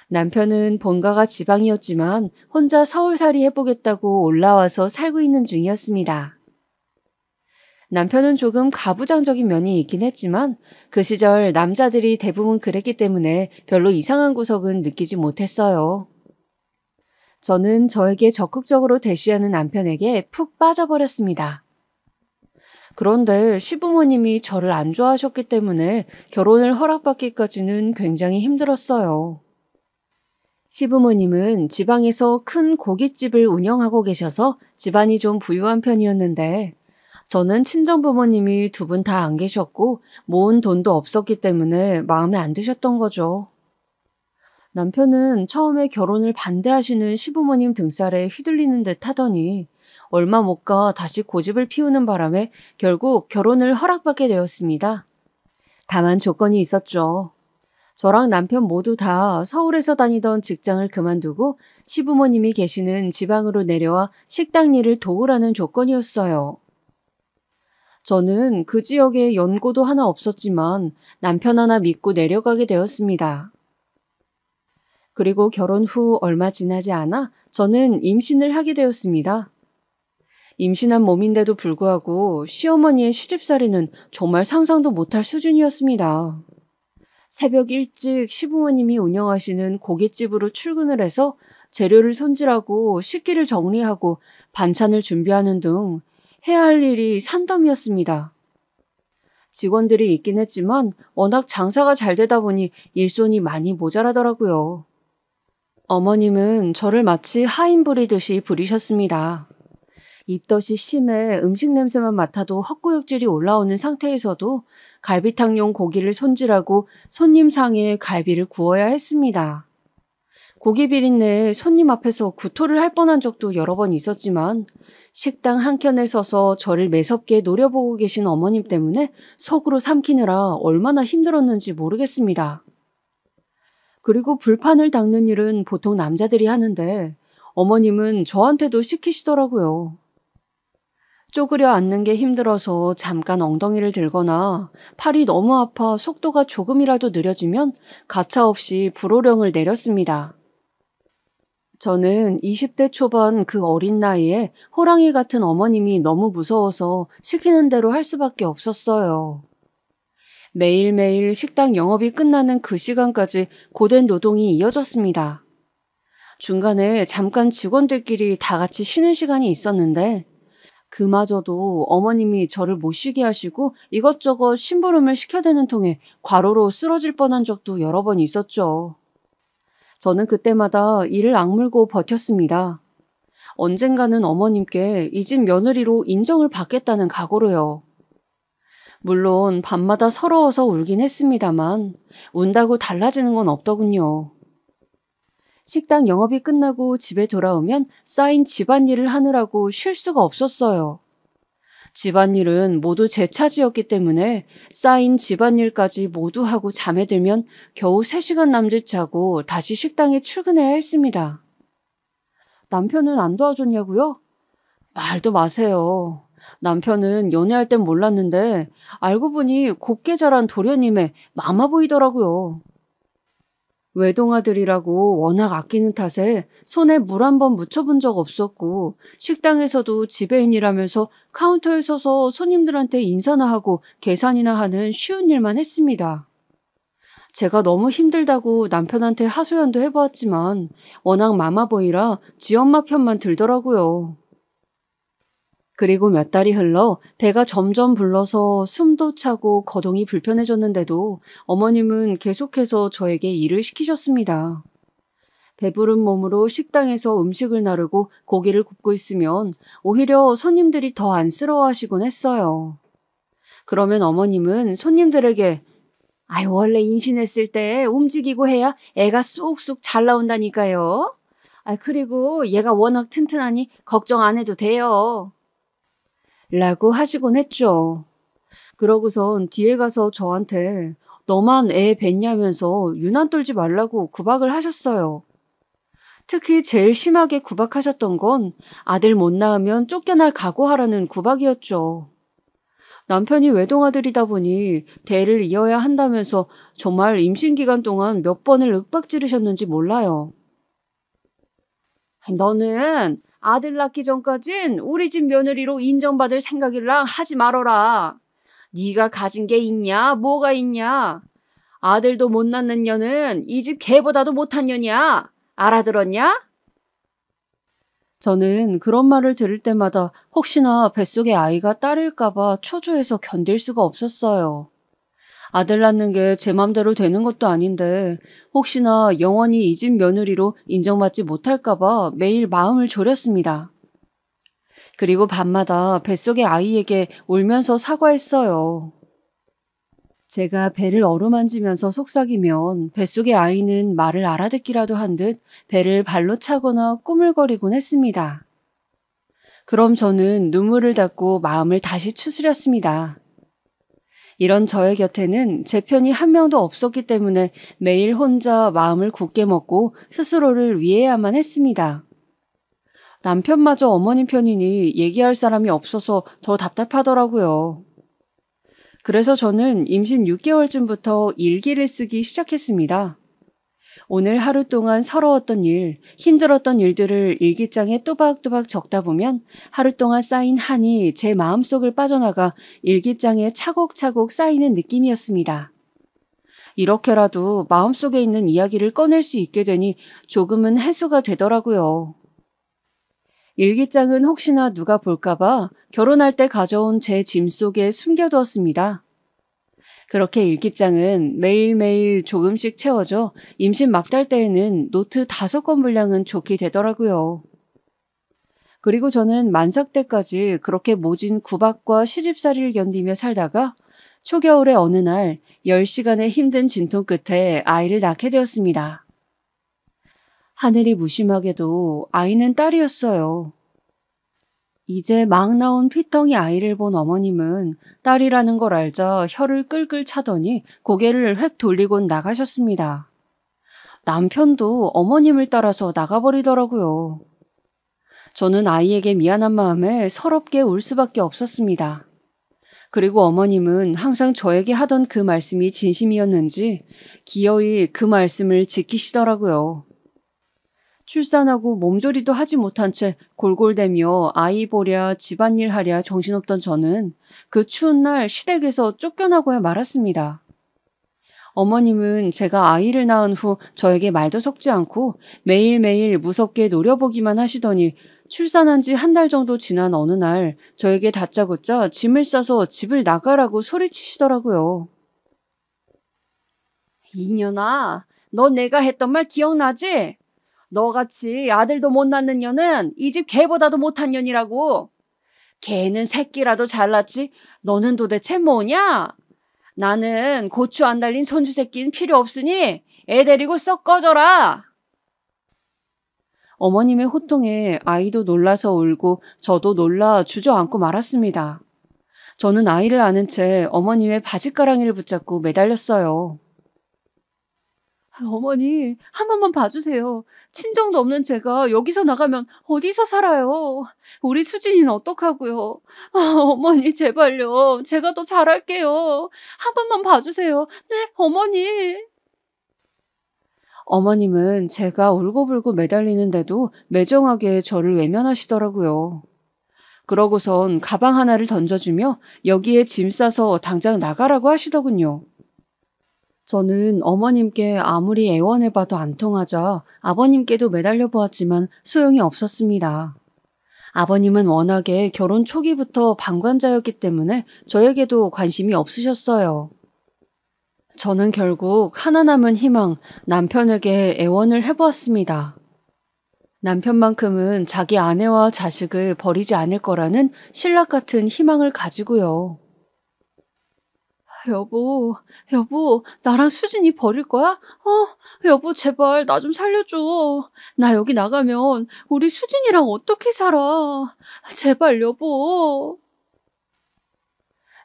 남편은 본가가 지방이었지만 혼자 서울살이 해보겠다고 올라와서 살고 있는 중이었습니다. 남편은 조금 가부장적인 면이 있긴 했지만 그 시절 남자들이 대부분 그랬기 때문에 별로 이상한 구석은 느끼지 못했어요. 저는 저에게 적극적으로 대시하는 남편에게 푹 빠져버렸습니다. 그런데 시부모님이 저를 안 좋아하셨기 때문에 결혼을 허락받기까지는 굉장히 힘들었어요. 시부모님은 지방에서 큰 고깃집을 운영하고 계셔서 집안이 좀 부유한 편이었는데 저는 친정부모님이 두 분 다 안 계셨고 모은 돈도 없었기 때문에 마음에 안 드셨던 거죠. 남편은 처음에 결혼을 반대하시는 시부모님 등살에 휘둘리는 듯 하더니 얼마 못 가 다시 고집을 피우는 바람에 결국 결혼을 허락받게 되었습니다. 다만 조건이 있었죠. 저랑 남편 모두 다 서울에서 다니던 직장을 그만두고 시부모님이 계시는 지방으로 내려와 식당 일을 도우라는 조건이었어요. 저는 그 지역에 연고도 하나 없었지만 남편 하나 믿고 내려가게 되었습니다. 그리고 결혼 후 얼마 지나지 않아 저는 임신을 하게 되었습니다. 임신한 몸인데도 불구하고 시어머니의 시집살이는 정말 상상도 못할 수준이었습니다. 새벽 일찍 시부모님이 운영하시는 고깃집으로 출근을 해서 재료를 손질하고 식기를 정리하고 반찬을 준비하는 등 해야 할 일이 산더미였습니다. 직원들이 있긴 했지만 워낙 장사가 잘 되다 보니 일손이 많이 모자라더라고요. 어머님은 저를 마치 하인 부리듯이 부리셨습니다. 입덧이 심해 음식 냄새만 맡아도 헛구역질이 올라오는 상태에서도 갈비탕용 고기를 손질하고 손님 상에 갈비를 구워야 했습니다. 고기 비린내에 손님 앞에서 구토를 할 뻔한 적도 여러 번 있었지만 식당 한켠에 서서 저를 매섭게 노려보고 계신 어머님 때문에 속으로 삼키느라 얼마나 힘들었는지 모르겠습니다. 그리고 불판을 닦는 일은 보통 남자들이 하는데 어머님은 저한테도 시키시더라고요. 쪼그려 앉는 게 힘들어서 잠깐 엉덩이를 들거나 팔이 너무 아파 속도가 조금이라도 느려지면 가차없이 불호령을 내렸습니다. 저는 20대 초반 그 어린 나이에 호랑이 같은 어머님이 너무 무서워서 시키는 대로 할 수밖에 없었어요. 매일매일 식당 영업이 끝나는 그 시간까지 고된 노동이 이어졌습니다. 중간에 잠깐 직원들끼리 다 같이 쉬는 시간이 있었는데 그마저도 어머님이 저를 못 쉬게 하시고 이것저것 심부름을 시켜대는 통에 과로로 쓰러질 뻔한 적도 여러 번 있었죠. 저는 그때마다 이를 악물고 버텼습니다. 언젠가는 어머님께 이 집 며느리로 인정을 받겠다는 각오로요. 물론 밤마다 서러워서 울긴 했습니다만 운다고 달라지는 건 없더군요. 식당 영업이 끝나고 집에 돌아오면 쌓인 집안일을 하느라고 쉴 수가 없었어요. 집안일은 모두 제 차지였기 때문에 쌓인 집안일까지 모두 하고 잠에 들면 겨우 3시간 남짓 자고 다시 식당에 출근해야 했습니다. 남편은 안 도와줬냐고요? 말도 마세요. 남편은 연애할 땐 몰랐는데 알고 보니 곱게 자란 도련님의 마마 보이더라고요. 외동아들이라고 워낙 아끼는 탓에 손에 물 한 번 묻혀본 적 없었고 식당에서도 지배인이라면서 카운터에 서서 손님들한테 인사나 하고 계산이나 하는 쉬운 일만 했습니다. 제가 너무 힘들다고 남편한테 하소연도 해보았지만 워낙 마마보이라 지엄마 편만 들더라고요. 그리고 몇 달이 흘러 배가 점점 불러서 숨도 차고 거동이 불편해졌는데도 어머님은 계속해서 저에게 일을 시키셨습니다. 배부른 몸으로 식당에서 음식을 나르고 고기를 굽고 있으면 오히려 손님들이 더 안쓰러워하시곤 했어요. 그러면 어머님은 손님들에게 원래 임신했을 때 움직이고 해야 애가 쑥쑥 잘 나온다니까요. 그리고 얘가 워낙 튼튼하니 걱정 안 해도 돼요. 라고 하시곤 했죠. 그러고선 뒤에 가서 저한테 너만 애 뱄냐면서 유난 떨지 말라고 구박을 하셨어요. 특히 제일 심하게 구박하셨던 건 아들 못 낳으면 쫓겨날 각오하라는 구박이었죠. 남편이 외동아들이다 보니 대를 이어야 한다면서 정말 임신 기간 동안 몇 번을 윽박 지르셨는지 몰라요. 너는 아들 낳기 전까진 우리 집 며느리로 인정받을 생각이랑 하지 말어라. 네가 가진 게 있냐? 뭐가 있냐? 아들도 못 낳는 년은 이 집 개보다도 못한 년이야. 알아들었냐? 저는 그런 말을 들을 때마다 혹시나 뱃속의 아이가 딸일까봐 초조해서 견딜 수가 없었어요. 아들 낳는 게 제 맘대로 되는 것도 아닌데 혹시나 영원히 이 집 며느리로 인정받지 못할까봐 매일 마음을 졸였습니다. 그리고 밤마다 뱃속의 아이에게 울면서 사과했어요. 제가 배를 어루만지면서 속삭이면 뱃속의 아이는 말을 알아듣기라도 한 듯 배를 발로 차거나 꾸물거리곤 했습니다. 그럼 저는 눈물을 닦고 마음을 다시 추스렸습니다. 이런 저의 곁에는 제 편이 한 명도 없었기 때문에 매일 혼자 마음을 굳게 먹고 스스로를 위해야만 했습니다. 남편마저 어머님 편이니 얘기할 사람이 없어서 더 답답하더라고요. 그래서 저는 임신 6개월쯤부터 일기를 쓰기 시작했습니다. 오늘 하루 동안 서러웠던 일, 힘들었던 일들을 일기장에 또박또박 적다 보면 하루 동안 쌓인 한이 제 마음속을 빠져나가 일기장에 차곡차곡 쌓이는 느낌이었습니다. 이렇게라도 마음속에 있는 이야기를 꺼낼 수 있게 되니 조금은 해소가 되더라고요. 일기장은 혹시나 누가 볼까봐 결혼할 때 가져온 제 짐 속에 숨겨두었습니다. 그렇게 일기장은 매일매일 조금씩 채워져 임신 막달 때에는 노트 5권 분량은 좋게 되더라고요. 그리고 저는 만삭 때까지 그렇게 모진 구박과 시집살이를 견디며 살다가 초겨울의 어느 날 10시간의 힘든 진통 끝에 아이를 낳게 되었습니다. 하늘이 무심하게도 아이는 딸이었어요. 이제 막 나온 피덩이 아이를 본 어머님은 딸이라는 걸 알자 혀를 끌끌 차더니 고개를 획 돌리곤 나가셨습니다. 남편도 어머님을 따라서 나가버리더라고요. 저는 아이에게 미안한 마음에 서럽게 울 수밖에 없었습니다. 그리고 어머님은 항상 저에게 하던 그 말씀이 진심이었는지 기어이 그 말씀을 지키시더라고요. 출산하고 몸조리도 하지 못한 채 골골대며 아이 보랴 집안일 하랴 정신없던 저는 그 추운 날 시댁에서 쫓겨나고야 말았습니다. 어머님은 제가 아이를 낳은 후 저에게 말도 섞지 않고 매일매일 무섭게 노려보기만 하시더니 출산한 지 한 달 정도 지난 어느 날 저에게 다짜고짜 짐을 싸서 집을 나가라고 소리치시더라고요. 이년아, 너 내가 했던 말 기억나지? 너같이 아들도 못 낳는 년은 이 집 개보다도 못한 년이라고. 개는 새끼라도 잘났지 너는 도대체 뭐냐? 나는 고추 안 달린 손주 새끼는 필요 없으니 애 데리고 썩 꺼져라. 어머님의 호통에 아이도 놀라서 울고 저도 놀라 주저앉고 말았습니다. 저는 아이를 안은 채 어머님의 바짓가랑이를 붙잡고 매달렸어요. 어머니, 한 번만 봐주세요. 친정도 없는 제가 여기서 나가면 어디서 살아요? 우리 수진이는 어떡하고요? 어머니, 제발요. 제가 더 잘할게요. 한 번만 봐주세요. 네, 어머니. 어머님은 제가 울고불고 매달리는데도 매정하게 저를 외면하시더라고요. 그러고선 가방 하나를 던져주며 여기에 짐 싸서 당장 나가라고 하시더군요. 저는 어머님께 아무리 애원해봐도 안 통하자 아버님께도 매달려 보았지만 소용이 없었습니다. 아버님은 워낙에 결혼 초기부터 방관자였기 때문에 저에게도 관심이 없으셨어요. 저는 결국 하나 남은 희망, 남편에게 애원을 해보았습니다. 남편만큼은 자기 아내와 자식을 버리지 않을 거라는 신락 같은 희망을 가지고요. 여보, 나랑 수진이 버릴 거야? 여보, 제발 나 좀 살려줘. 나 여기 나가면 우리 수진이랑 어떻게 살아? 제발, 여보.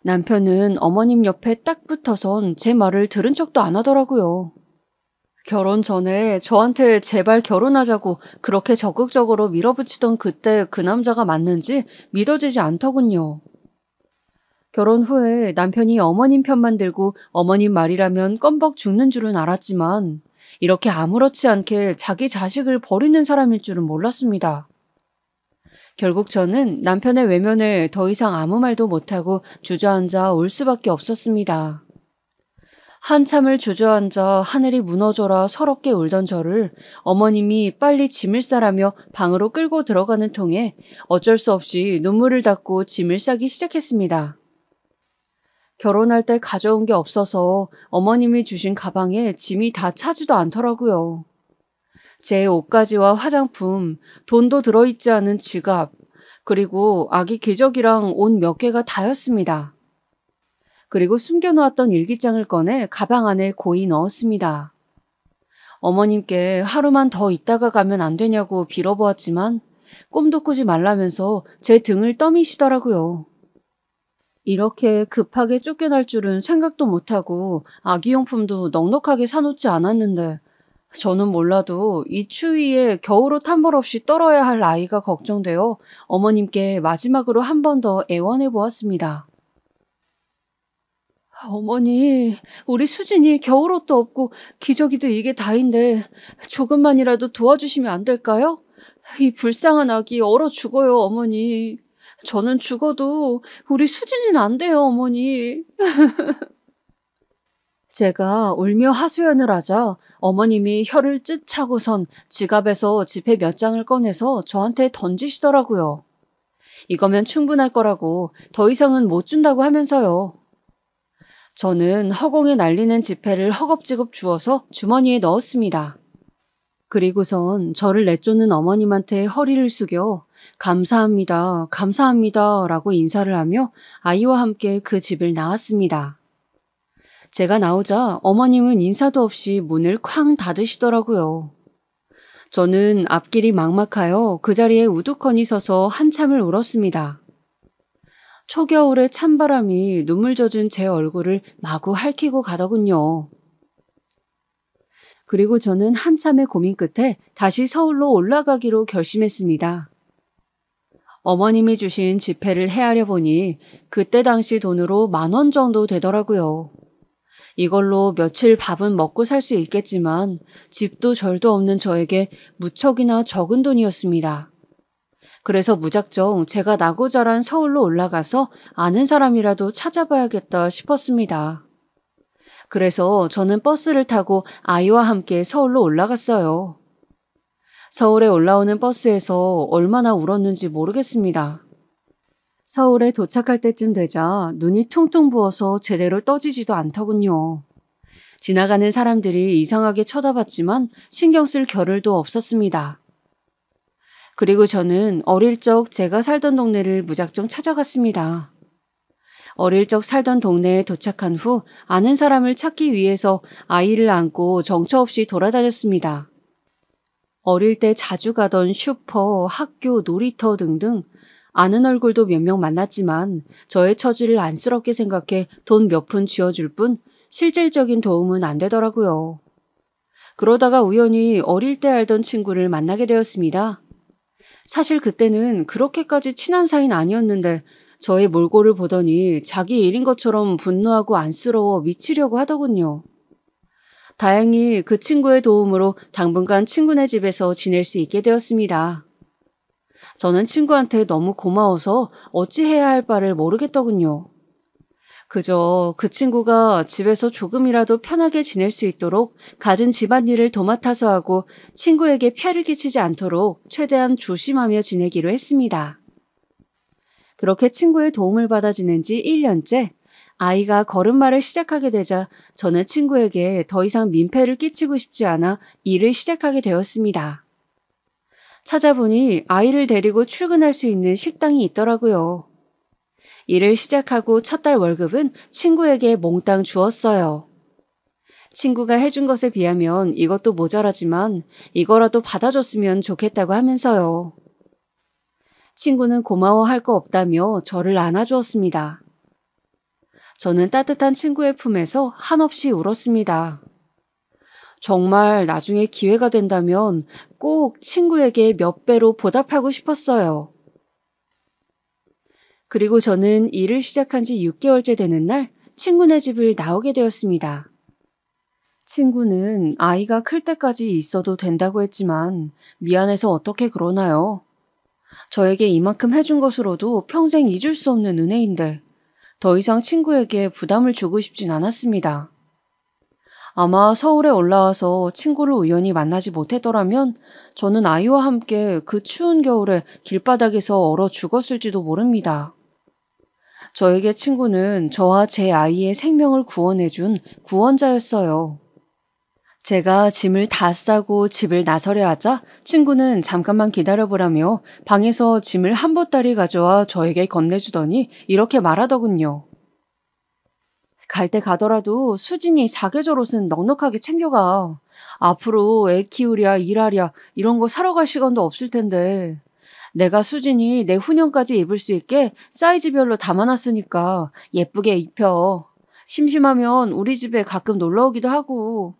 남편은 어머님 옆에 딱 붙어선 제 말을 들은 척도 안 하더라고요. 결혼 전에 저한테 제발 결혼하자고 그렇게 적극적으로 밀어붙이던 그때 그 남자가 맞는지 믿어지지 않더군요. 결혼 후에 남편이 어머님 편만 들고 어머님 말이라면 껌벅 죽는 줄은 알았지만 이렇게 아무렇지 않게 자기 자식을 버리는 사람일 줄은 몰랐습니다. 결국 저는 남편의 외면에 더 이상 아무 말도 못하고 주저앉아 울 수밖에 없었습니다. 한참을 주저앉아 하늘이 무너져라 서럽게 울던 저를 어머님이 빨리 짐을 싸라며 방으로 끌고 들어가는 통에 어쩔 수 없이 눈물을 닦고 짐을 싸기 시작했습니다. 결혼할 때 가져온 게 없어서 어머님이 주신 가방에 짐이 다 차지도 않더라고요. 제 옷가지와 화장품, 돈도 들어있지 않은 지갑, 그리고 아기 기저귀랑 옷 몇 개가 다였습니다. 그리고 숨겨놓았던 일기장을 꺼내 가방 안에 고이 넣었습니다. 어머님께 하루만 더 있다가 가면 안 되냐고 빌어보았지만 꿈도 꾸지 말라면서 제 등을 떠미시더라고요. 이렇게 급하게 쫓겨날 줄은 생각도 못하고 아기용품도 넉넉하게 사놓지 않았는데 저는 몰라도 이 추위에 겨울옷 한 벌 없이 떨어야 할 아이가 걱정되어 어머님께 마지막으로 한 번 더 애원해 보았습니다. 어머니, 우리 수진이 겨울옷도 없고 기저귀도 이게 다인데 조금만이라도 도와주시면 안 될까요? 이 불쌍한 아기 얼어 죽어요, 어머니. 저는 죽어도 우리 수진이는 안 돼요, 어머니. 제가 울며 하소연을 하자 어머님이 혀를 쯧 차고선 지갑에서 지폐 몇 장을 꺼내서 저한테 던지시더라고요. 이거면 충분할 거라고 더 이상은 못 준다고 하면서요. 저는 허공에 날리는 지폐를 허겁지겁 주워서 주머니에 넣었습니다. 그리고선 저를 내쫓는 어머님한테 허리를 숙여 감사합니다, 감사합니다 라고 인사를 하며 아이와 함께 그 집을 나왔습니다. 제가 나오자 어머님은 인사도 없이 문을 쾅 닫으시더라고요. 저는 앞길이 막막하여 그 자리에 우두커니 서서 한참을 울었습니다. 초겨울의 찬바람이 눈물 젖은 제 얼굴을 마구 핥히고 가더군요. 그리고 저는 한참의 고민 끝에 다시 서울로 올라가기로 결심했습니다. 어머님이 주신 지폐를 헤아려 보니 그때 당시 돈으로 10,000원 정도 되더라고요. 이걸로 며칠 밥은 먹고 살 수 있겠지만 집도 절도 없는 저에게 무척이나 적은 돈이었습니다. 그래서 무작정 제가 나고 자란 서울로 올라가서 아는 사람이라도 찾아봐야겠다 싶었습니다. 그래서 저는 버스를 타고 아이와 함께 서울로 올라갔어요. 서울에 올라오는 버스에서 얼마나 울었는지 모르겠습니다. 서울에 도착할 때쯤 되자 눈이 퉁퉁 부어서 제대로 떠지지도 않더군요. 지나가는 사람들이 이상하게 쳐다봤지만 신경 쓸 겨를도 없었습니다. 그리고 저는 어릴 적 제가 살던 동네를 무작정 찾아갔습니다. 어릴 적 살던 동네에 도착한 후 아는 사람을 찾기 위해서 아이를 안고 정처 없이 돌아다녔습니다. 어릴 때 자주 가던 슈퍼, 학교, 놀이터 등등 아는 얼굴도 몇 명 만났지만 저의 처지를 안쓰럽게 생각해 돈 몇 푼 쥐어줄 뿐 실질적인 도움은 안 되더라고요. 그러다가 우연히 어릴 때 알던 친구를 만나게 되었습니다. 사실 그때는 그렇게까지 친한 사이는 아니었는데 저의 몰골을 보더니 자기 일인 것처럼 분노하고 안쓰러워 미치려고 하더군요. 다행히 그 친구의 도움으로 당분간 친구네 집에서 지낼 수 있게 되었습니다. 저는 친구한테 너무 고마워서 어찌해야 할 바를 모르겠더군요. 그저 그 친구가 집에서 조금이라도 편하게 지낼 수 있도록 갖은 집안일을 도맡아서 하고 친구에게 폐를 끼치지 않도록 최대한 조심하며 지내기로 했습니다. 그렇게 친구의 도움을 받아 지낸 지 1년째 아이가 걸음마를 시작하게 되자 저는 친구에게 더 이상 민폐를 끼치고 싶지 않아 일을 시작하게 되었습니다. 찾아보니 아이를 데리고 출근할 수 있는 식당이 있더라고요. 일을 시작하고 첫 달 월급은 친구에게 몽땅 주었어요. 친구가 해준 것에 비하면 이것도 모자라지만 이거라도 받아줬으면 좋겠다고 하면서요. 친구는 고마워할 거 없다며 저를 안아주었습니다. 저는 따뜻한 친구의 품에서 한없이 울었습니다. 정말 나중에 기회가 된다면 꼭 친구에게 몇 배로 보답하고 싶었어요. 그리고 저는 일을 시작한 지 6개월째 되는 날 친구네 집을 나오게 되었습니다. 친구는 아이가 클 때까지 있어도 된다고 했지만 미안해서 어떻게 그러나요? 저에게 이만큼 해준 것으로도 평생 잊을 수 없는 은혜인데 더 이상 친구에게 부담을 주고 싶진 않았습니다. 아마 서울에 올라와서 친구를 우연히 만나지 못했더라면 저는 아이와 함께 그 추운 겨울에 길바닥에서 얼어 죽었을지도 모릅니다. 저에게 친구는 저와 제 아이의 생명을 구원해준 구원자였어요. 제가 짐을 다 싸고 집을 나서려 하자 친구는 잠깐만 기다려보라며 방에서 짐을 한 보따리 가져와 저에게 건네주더니 이렇게 말하더군요. 갈 때 가더라도 수진이 사계절 옷은 넉넉하게 챙겨가. 앞으로 애 키우랴 일하랴 이런 거 사러 갈 시간도 없을 텐데. 내가 수진이 내후년까지 입을 수 있게 사이즈별로 담아놨으니까 예쁘게 입혀. 심심하면 우리 집에 가끔 놀러 오기도 하고.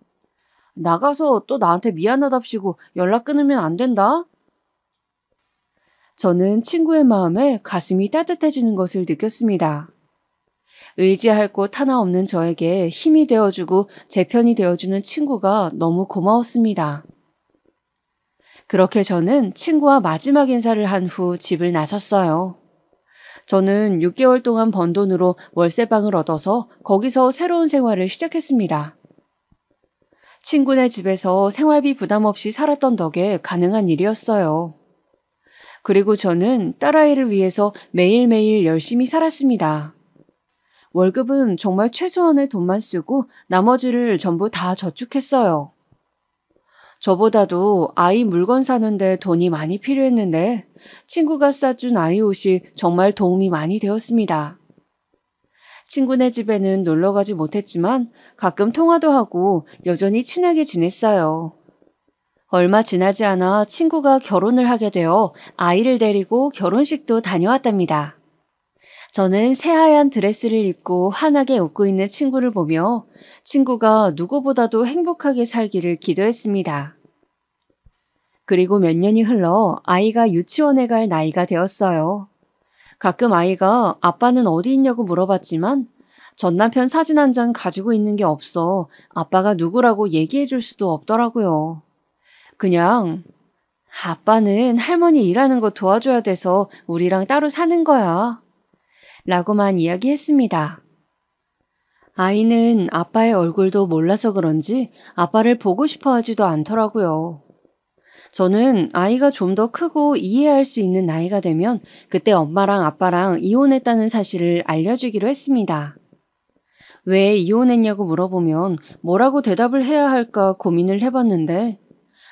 나가서 또 나한테 미안하답시고 연락 끊으면 안 된다? 저는 친구의 마음에 가슴이 따뜻해지는 것을 느꼈습니다. 의지할 곳 하나 없는 저에게 힘이 되어주고 제 편이 되어주는 친구가 너무 고마웠습니다. 그렇게 저는 친구와 마지막 인사를 한 후 집을 나섰어요. 저는 6개월 동안 번 돈으로 월세방을 얻어서 거기서 새로운 생활을 시작했습니다. 친구네 집에서 생활비 부담 없이 살았던 덕에 가능한 일이었어요. 그리고 저는 딸아이를 위해서 매일매일 열심히 살았습니다. 월급은 정말 최소한의 돈만 쓰고 나머지를 전부 다 저축했어요. 저보다도 아이 물건 사는데 돈이 많이 필요했는데 친구가 싸준 아이 옷이 정말 도움이 많이 되었습니다. 친구네 집에는 놀러 가지 못했지만 가끔 통화도 하고 여전히 친하게 지냈어요. 얼마 지나지 않아 친구가 결혼을 하게 되어 아이를 데리고 결혼식도 다녀왔답니다. 저는 새하얀 드레스를 입고 환하게 웃고 있는 친구를 보며 친구가 누구보다도 행복하게 살기를 기도했습니다. 그리고 몇 년이 흘러 아이가 유치원에 갈 나이가 되었어요. 가끔 아이가 아빠는 어디 있냐고 물어봤지만 전 남편 사진 한 장 가지고 있는 게 없어 아빠가 누구라고 얘기해 줄 수도 없더라고요. 그냥 아빠는 할머니 일하는 거 도와줘야 돼서 우리랑 따로 사는 거야. 라고만 이야기했습니다. 아이는 아빠의 얼굴도 몰라서 그런지 아빠를 보고 싶어 하지도 않더라고요. 저는 아이가 좀 더 크고 이해할 수 있는 나이가 되면 그때 엄마랑 아빠랑 이혼했다는 사실을 알려주기로 했습니다. 왜 이혼했냐고 물어보면 뭐라고 대답을 해야 할까 고민을 해봤는데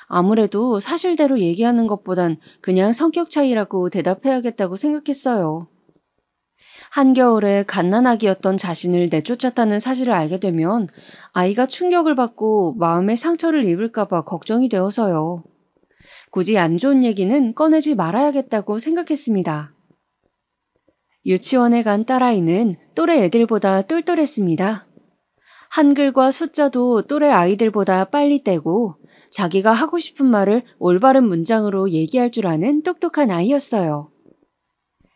아무래도 사실대로 얘기하는 것보단 그냥 성격 차이라고 대답해야겠다고 생각했어요. 한겨울에 갓난아기였던 자신을 내쫓았다는 사실을 알게 되면 아이가 충격을 받고 마음의 상처를 입을까봐 걱정이 되어서요. 굳이 안 좋은 얘기는 꺼내지 말아야겠다고 생각했습니다. 유치원에 간 딸아이는 또래 애들보다 똘똘했습니다. 한글과 숫자도 또래 아이들보다 빨리 떼고 자기가 하고 싶은 말을 올바른 문장으로 얘기할 줄 아는 똑똑한 아이였어요.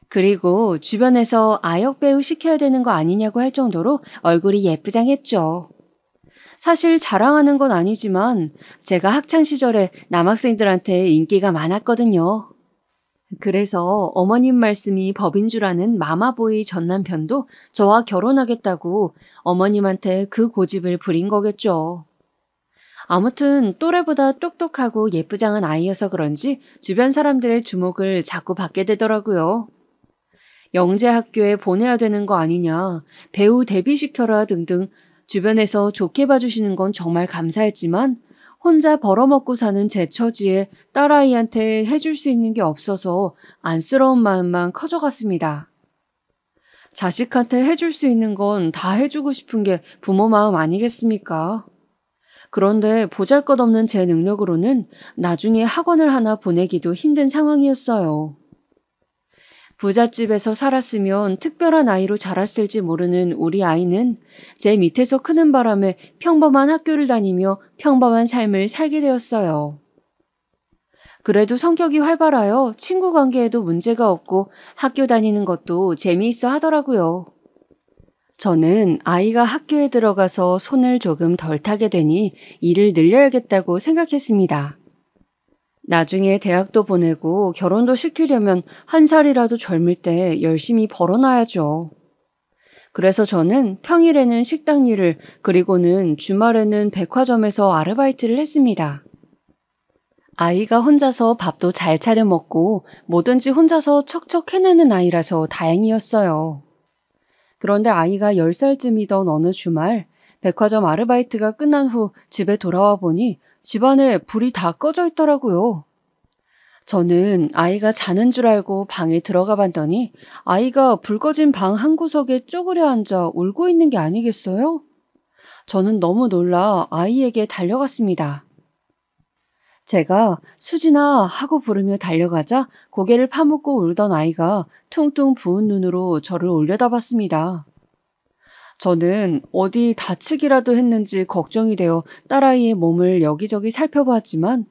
그리고 주변에서 아역 배우 시켜야 되는 거 아니냐고 할 정도로 얼굴이 예쁘장했죠. 사실 자랑하는 건 아니지만 제가 학창시절에 남학생들한테 인기가 많았거든요. 그래서 어머님 말씀이 법인 줄 아는 마마보이 전 남편도 저와 결혼하겠다고 어머님한테 그 고집을 부린 거겠죠. 아무튼 또래보다 똑똑하고 예쁘장한 아이여서 그런지 주변 사람들의 주목을 자꾸 받게 되더라고요. 영재학교에 보내야 되는 거 아니냐, 배우 데뷔시켜라 등등 주변에서 좋게 봐주시는 건 정말 감사했지만 혼자 벌어먹고 사는 제 처지에 딸아이한테 해줄 수 있는 게 없어서 안쓰러운 마음만 커져갔습니다. 자식한테 해줄 수 있는 건 다 해주고 싶은 게 부모 마음 아니겠습니까? 그런데 보잘것없는 제 능력으로는 나중에 학원을 하나 보내기도 힘든 상황이었어요. 부잣집에서 살았으면 특별한 아이로 자랐을지 모르는 우리 아이는 제 밑에서 크는 바람에 평범한 학교를 다니며 평범한 삶을 살게 되었어요. 그래도 성격이 활발하여 친구 관계에도 문제가 없고 학교 다니는 것도 재미있어 하더라고요. 저는 아이가 학교에 들어가서 손을 조금 덜 타게 되니 일을 늘려야겠다고 생각했습니다. 나중에 대학도 보내고 결혼도 시키려면 한 살이라도 젊을 때 열심히 벌어놔야죠. 그래서 저는 평일에는 식당 일을, 그리고는 주말에는 백화점에서 아르바이트를 했습니다. 아이가 혼자서 밥도 잘 차려 먹고 뭐든지 혼자서 척척 해내는 아이라서 다행이었어요. 그런데 아이가 10살쯤이던 어느 주말, 백화점 아르바이트가 끝난 후 집에 돌아와 보니 집안에 불이 다 꺼져 있더라고요. 저는 아이가 자는 줄 알고 방에 들어가 봤더니 아이가 불 꺼진 방 한 구석에 쪼그려 앉아 울고 있는 게 아니겠어요? 저는 너무 놀라 아이에게 달려갔습니다. 제가 수진아 하고 부르며 달려가자 고개를 파묻고 울던 아이가 퉁퉁 부은 눈으로 저를 올려다봤습니다. 저는 어디 다치기라도 했는지 걱정이 되어 딸아이의 몸을 여기저기 살펴보았지만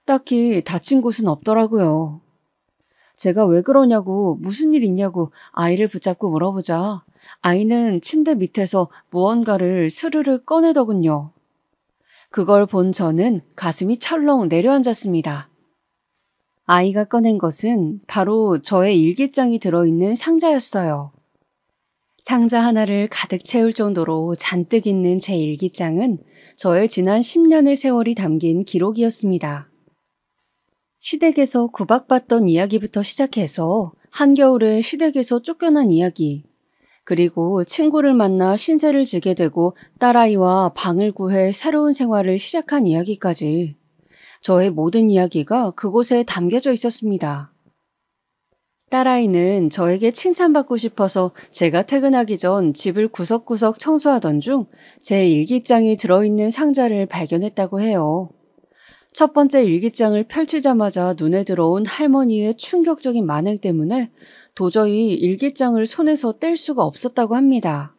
딱히 다친 곳은 없더라고요. 제가 왜 그러냐고, 무슨 일 있냐고 아이를 붙잡고 물어보자 아이는 침대 밑에서 무언가를 스르르 꺼내더군요. 그걸 본 저는 가슴이 철렁 내려앉았습니다. 아이가 꺼낸 것은 바로 저의 일기장이 들어있는 상자였어요. 상자 하나를 가득 채울 정도로 잔뜩 있는 제 일기장은 저의 지난 10년의 세월이 담긴 기록이었습니다. 시댁에서 구박받던 이야기부터 시작해서 한겨울에 시댁에서 쫓겨난 이야기, 그리고 친구를 만나 신세를 지게 되고 딸아이와 방을 구해 새로운 생활을 시작한 이야기까지 저의 모든 이야기가 그곳에 담겨져 있었습니다. 딸아이는 저에게 칭찬받고 싶어서 제가 퇴근하기 전 집을 구석구석 청소하던 중 제 일기장이 들어있는 상자를 발견했다고 해요. 첫 번째 일기장을 펼치자마자 눈에 들어온 할머니의 충격적인 만행 때문에 도저히 일기장을 손에서 뗄 수가 없었다고 합니다.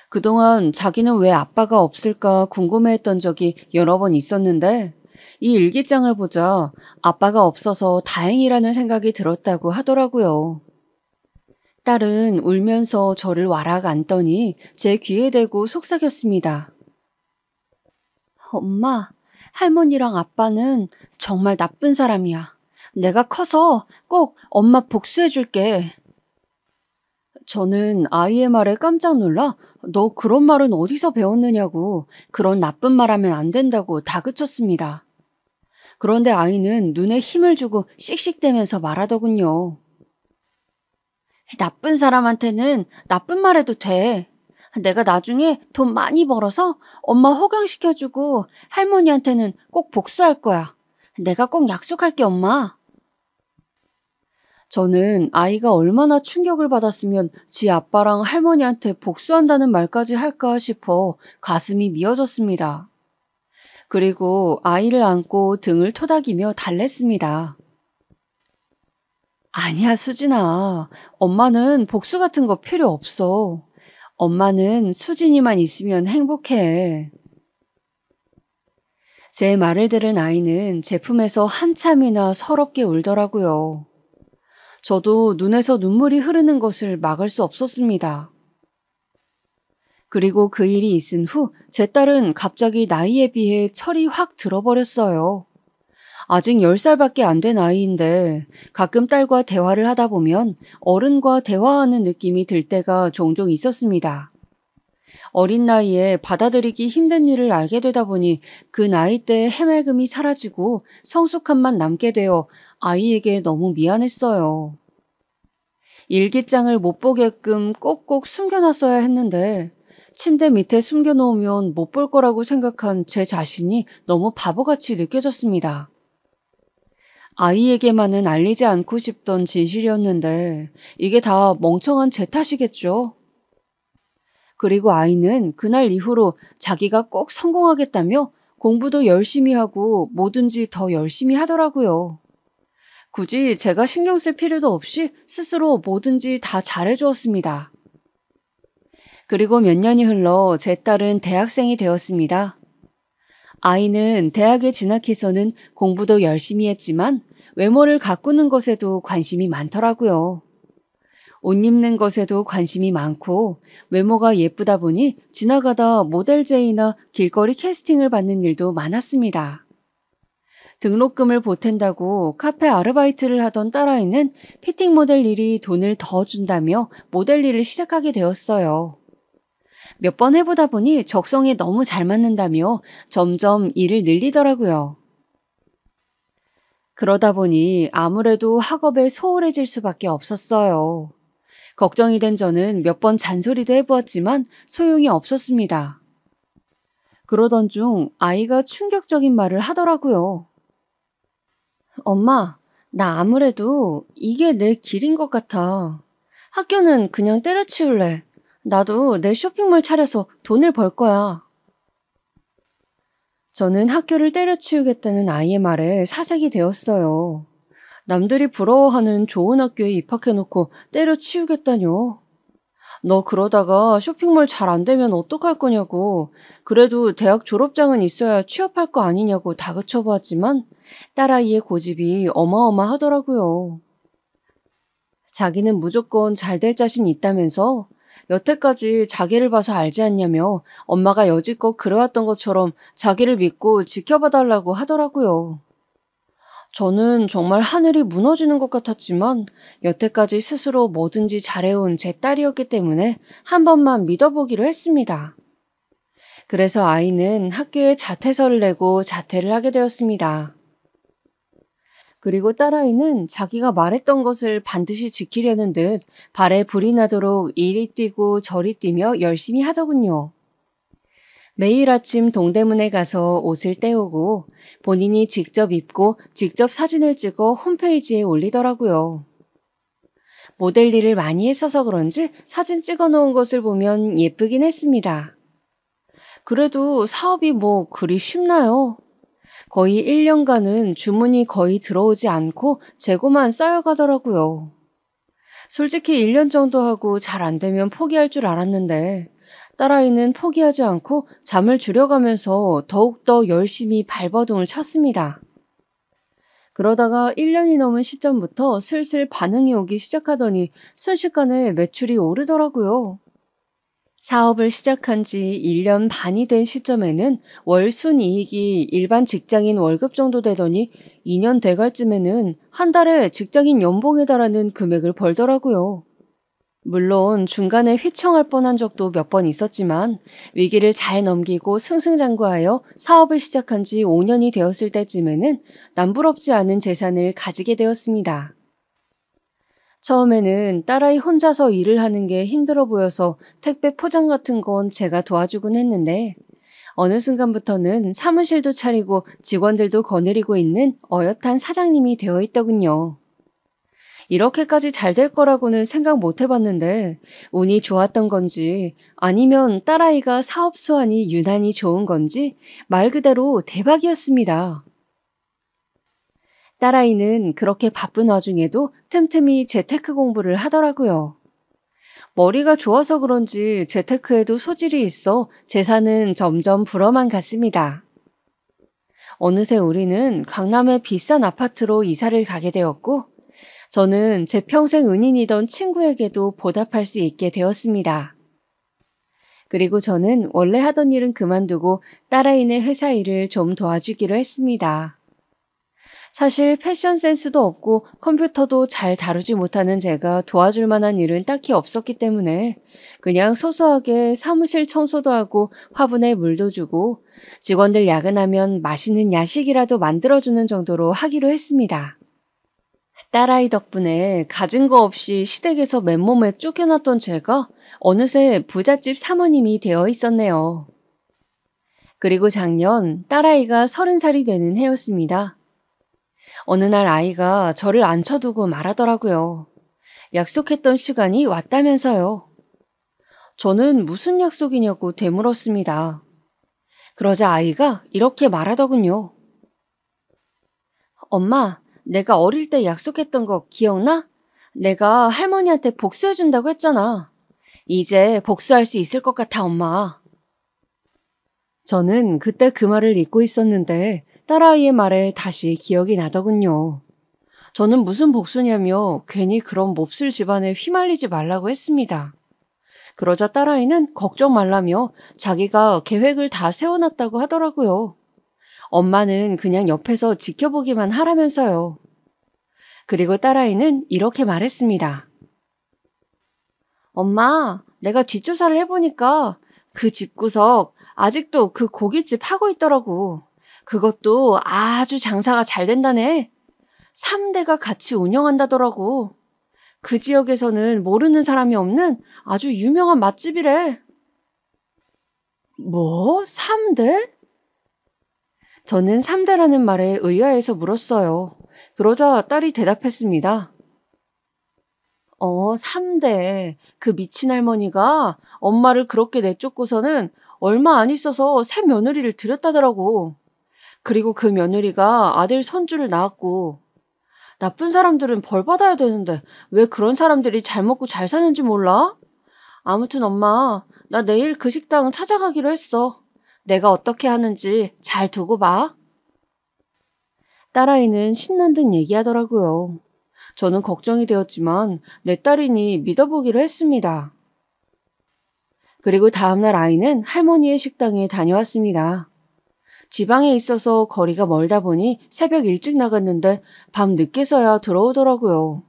그동안 자기는 왜 아빠가 없을까 궁금해했던 적이 여러 번 있었는데 이 일기장을 보자 아빠가 없어서 다행이라는 생각이 들었다고 하더라고요. 딸은 울면서 저를 와락 안더니 제 귀에 대고 속삭였습니다. 엄마, 할머니랑 아빠는 정말 나쁜 사람이야. 내가 커서 꼭 엄마 복수해줄게. 저는 아이의 말에 깜짝 놀라 너 그런 말은 어디서 배웠느냐고 그런 나쁜 말 하면 안 된다고 다그쳤습니다. 그런데 아이는 눈에 힘을 주고 씩씩대면서 말하더군요. 나쁜 사람한테는 나쁜 말 해도 돼. 내가 나중에 돈 많이 벌어서 엄마 호강시켜주고 할머니한테는 꼭 복수할 거야. 내가 꼭 약속할게, 엄마. 저는 아이가 얼마나 충격을 받았으면 지 아빠랑 할머니한테 복수한다는 말까지 할까 싶어 가슴이 미어졌습니다. 그리고 아이를 안고 등을 토닥이며 달랬습니다. 아니야, 수진아. 엄마는 복수 같은 거 필요 없어. 엄마는 수진이만 있으면 행복해. 제 말을 들은 아이는 제품에서 한참이나 서럽게 울더라고요. 저도 눈에서 눈물이 흐르는 것을 막을 수 없었습니다. 그리고 그 일이 있은 후 제 딸은 갑자기 나이에 비해 철이 확 들어버렸어요. 아직 10살밖에 안 된 아이인데 가끔 딸과 대화를 하다 보면 어른과 대화하는 느낌이 들 때가 종종 있었습니다. 어린 나이에 받아들이기 힘든 일을 알게 되다 보니 그 나이 때의 해맑음이 사라지고 성숙함만 남게 되어 아이에게 너무 미안했어요. 일기장을 못 보게끔 꼭꼭 숨겨놨어야 했는데 침대 밑에 숨겨놓으면 못 볼 거라고 생각한 제 자신이 너무 바보같이 느껴졌습니다. 아이에게만은 알리지 않고 싶던 진실이었는데 이게 다 멍청한 제 탓이겠죠. 그리고 아이는 그날 이후로 자기가 꼭 성공하겠다며 공부도 열심히 하고 뭐든지 더 열심히 하더라고요. 굳이 제가 신경 쓸 필요도 없이 스스로 뭐든지 다 잘해주었습니다. 그리고 몇 년이 흘러 제 딸은 대학생이 되었습니다. 아이는 대학에 진학해서는 공부도 열심히 했지만 외모를 가꾸는 것에도 관심이 많더라고요. 옷 입는 것에도 관심이 많고 외모가 예쁘다 보니 지나가다 모델 제의나 길거리 캐스팅을 받는 일도 많았습니다. 등록금을 보탠다고 카페 아르바이트를 하던 딸아이는 피팅 모델 일이 돈을 더 준다며 모델 일을 시작하게 되었어요. 몇 번 해보다 보니 적성에 너무 잘 맞는다며 점점 일을 늘리더라고요. 그러다 보니 아무래도 학업에 소홀해질 수밖에 없었어요. 걱정이 된 저는 몇 번 잔소리도 해보았지만 소용이 없었습니다. 그러던 중 아이가 충격적인 말을 하더라고요. 엄마, 나 아무래도 이게 내 길인 것 같아. 학교는 그냥 때려치울래. 나도 내 쇼핑몰 차려서 돈을 벌 거야. 저는 학교를 때려치우겠다는 아이의 말에 사색이 되었어요. 남들이 부러워하는 좋은 학교에 입학해놓고 때려치우겠다뇨. 너 그러다가 쇼핑몰 잘 안 되면 어떡할 거냐고. 그래도 대학 졸업장은 있어야 취업할 거 아니냐고 다그쳐보았지만 딸아이의 고집이 어마어마하더라고요. 자기는 무조건 잘 될 자신 있다면서 여태까지 자기를 봐서 알지 않냐며 엄마가 여지껏 그래왔던 것처럼 자기를 믿고 지켜봐달라고 하더라고요. 저는 정말 하늘이 무너지는 것 같았지만 여태까지 스스로 뭐든지 잘해온 제 딸이었기 때문에 한 번만 믿어보기로 했습니다. 그래서 아이는 학교에 자퇴서를 내고 자퇴를 하게 되었습니다. 그리고 딸아이는 자기가 말했던 것을 반드시 지키려는 듯 발에 불이 나도록 이리 뛰고 저리 뛰며 열심히 하더군요. 매일 아침 동대문에 가서 옷을 떼오고 본인이 직접 입고 직접 사진을 찍어 홈페이지에 올리더라고요. 모델 일을 많이 했어서 그런지 사진 찍어 놓은 것을 보면 예쁘긴 했습니다. 그래도 사업이 뭐 그리 쉽나요? 거의 1년간은 주문이 거의 들어오지 않고 재고만 쌓여가더라고요. 솔직히 1년 정도 하고 잘 안 되면 포기할 줄 알았는데 딸아이는 포기하지 않고 잠을 줄여가면서 더욱더 열심히 발버둥을 쳤습니다. 그러다가 1년이 넘은 시점부터 슬슬 반응이 오기 시작하더니 순식간에 매출이 오르더라고요. 사업을 시작한 지 1년 반이 된 시점에는 월 순이익이 일반 직장인 월급 정도 되더니 2년 돼갈 쯤에는 한 달에 직장인 연봉에 달하는 금액을 벌더라고요. 물론 중간에 휘청할 뻔한 적도 몇 번 있었지만 위기를 잘 넘기고 승승장구하여 사업을 시작한 지 5년이 되었을 때쯤에는 남부럽지 않은 재산을 가지게 되었습니다. 처음에는 딸아이 혼자서 일을 하는 게 힘들어 보여서 택배 포장 같은 건 제가 도와주곤 했는데 어느 순간부터는 사무실도 차리고 직원들도 거느리고 있는 어엿한 사장님이 되어 있더군요. 이렇게까지 잘 될 거라고는 생각 못 해봤는데 운이 좋았던 건지 아니면 딸아이가 사업 수완이 유난히 좋은 건지 말 그대로 대박이었습니다. 딸아이는 그렇게 바쁜 와중에도 틈틈이 재테크 공부를 하더라고요. 머리가 좋아서 그런지 재테크에도 소질이 있어 재산은 점점 불어만 갔습니다. 어느새 우리는 강남의 비싼 아파트로 이사를 가게 되었고 저는 제 평생 은인이던 친구에게도 보답할 수 있게 되었습니다. 그리고 저는 원래 하던 일은 그만두고 딸아이네 회사 일을 좀 도와주기로 했습니다. 사실 패션 센스도 없고 컴퓨터도 잘 다루지 못하는 제가 도와줄 만한 일은 딱히 없었기 때문에 그냥 소소하게 사무실 청소도 하고 화분에 물도 주고 직원들 야근하면 맛있는 야식이라도 만들어주는 정도로 하기로 했습니다. 딸아이 덕분에 가진 거 없이 시댁에서 맨몸에 쫓겨났던 제가 어느새 부잣집 사모님이 되어 있었네요. 그리고 작년 딸아이가 30살이 되는 해였습니다. 어느 날 아이가 저를 앉혀두고 말하더라고요. 약속했던 시간이 왔다면서요. 저는 무슨 약속이냐고 되물었습니다. 그러자 아이가 이렇게 말하더군요. 엄마, 내가 어릴 때 약속했던 거 기억나? 내가 할머니한테 복수해준다고 했잖아. 이제 복수할 수 있을 것 같아, 엄마. 저는 그때 그 말을 잊고 있었는데 딸아이의 말에 다시 기억이 나더군요. 저는 무슨 복수냐며 괜히 그런 몹쓸 집안에 휘말리지 말라고 했습니다. 그러자 딸아이는 걱정 말라며 자기가 계획을 다 세워놨다고 하더라고요. 엄마는 그냥 옆에서 지켜보기만 하라면서요. 그리고 딸아이는 이렇게 말했습니다. 엄마, 내가 뒷조사를 해보니까 그 집구석 아직도 그 고깃집 하고 있더라고. 그것도 아주 장사가 잘 된다네. 3대가 같이 운영한다더라고. 그 지역에서는 모르는 사람이 없는 아주 유명한 맛집이래. 뭐? 3대? 저는 3대라는 말에 의아해서 물었어요. 그러자 딸이 대답했습니다. 3대. 그 미친 할머니가 엄마를 그렇게 내쫓고서는 얼마 안 있어서 새 며느리를 들였다더라고. 그리고 그 며느리가 아들 손주를 낳았고. 나쁜 사람들은 벌 받아야 되는데 왜 그런 사람들이 잘 먹고 잘 사는지 몰라? 아무튼 엄마, 나 내일 그 식당 찾아가기로 했어. 내가 어떻게 하는지 잘 두고 봐. 딸아이는 신난 듯 얘기하더라고요. 저는 걱정이 되었지만 내 딸이니 믿어보기로 했습니다. 그리고 다음날 아이는 할머니의 식당에 다녀왔습니다. 지방에 있어서 거리가 멀다 보니 새벽 일찍 나갔는데 밤 늦게서야 들어오더라고요.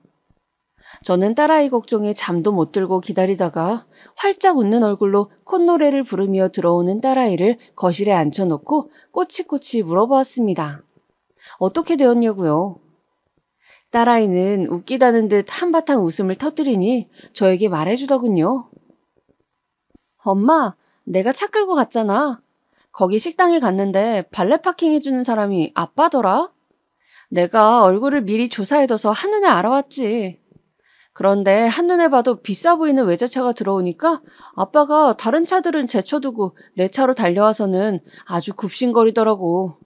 저는 딸아이 걱정에 잠도 못 들고 기다리다가 활짝 웃는 얼굴로 콧노래를 부르며 들어오는 딸아이를 거실에 앉혀놓고 꼬치꼬치 물어보았습니다. 어떻게 되었냐고요. 딸아이는 웃기다는 듯 한바탕 웃음을 터뜨리니 저에게 말해주더군요. 엄마, 내가 차 끌고 갔잖아. 거기 식당에 갔는데 발레 파킹 해주는 사람이 아빠더라? 내가 얼굴을 미리 조사해둬서 한눈에 알아왔지. 그런데 한눈에 봐도 비싸 보이는 외제차가 들어오니까 아빠가 다른 차들은 제쳐두고 내 차로 달려와서는 아주 굽신거리더라고.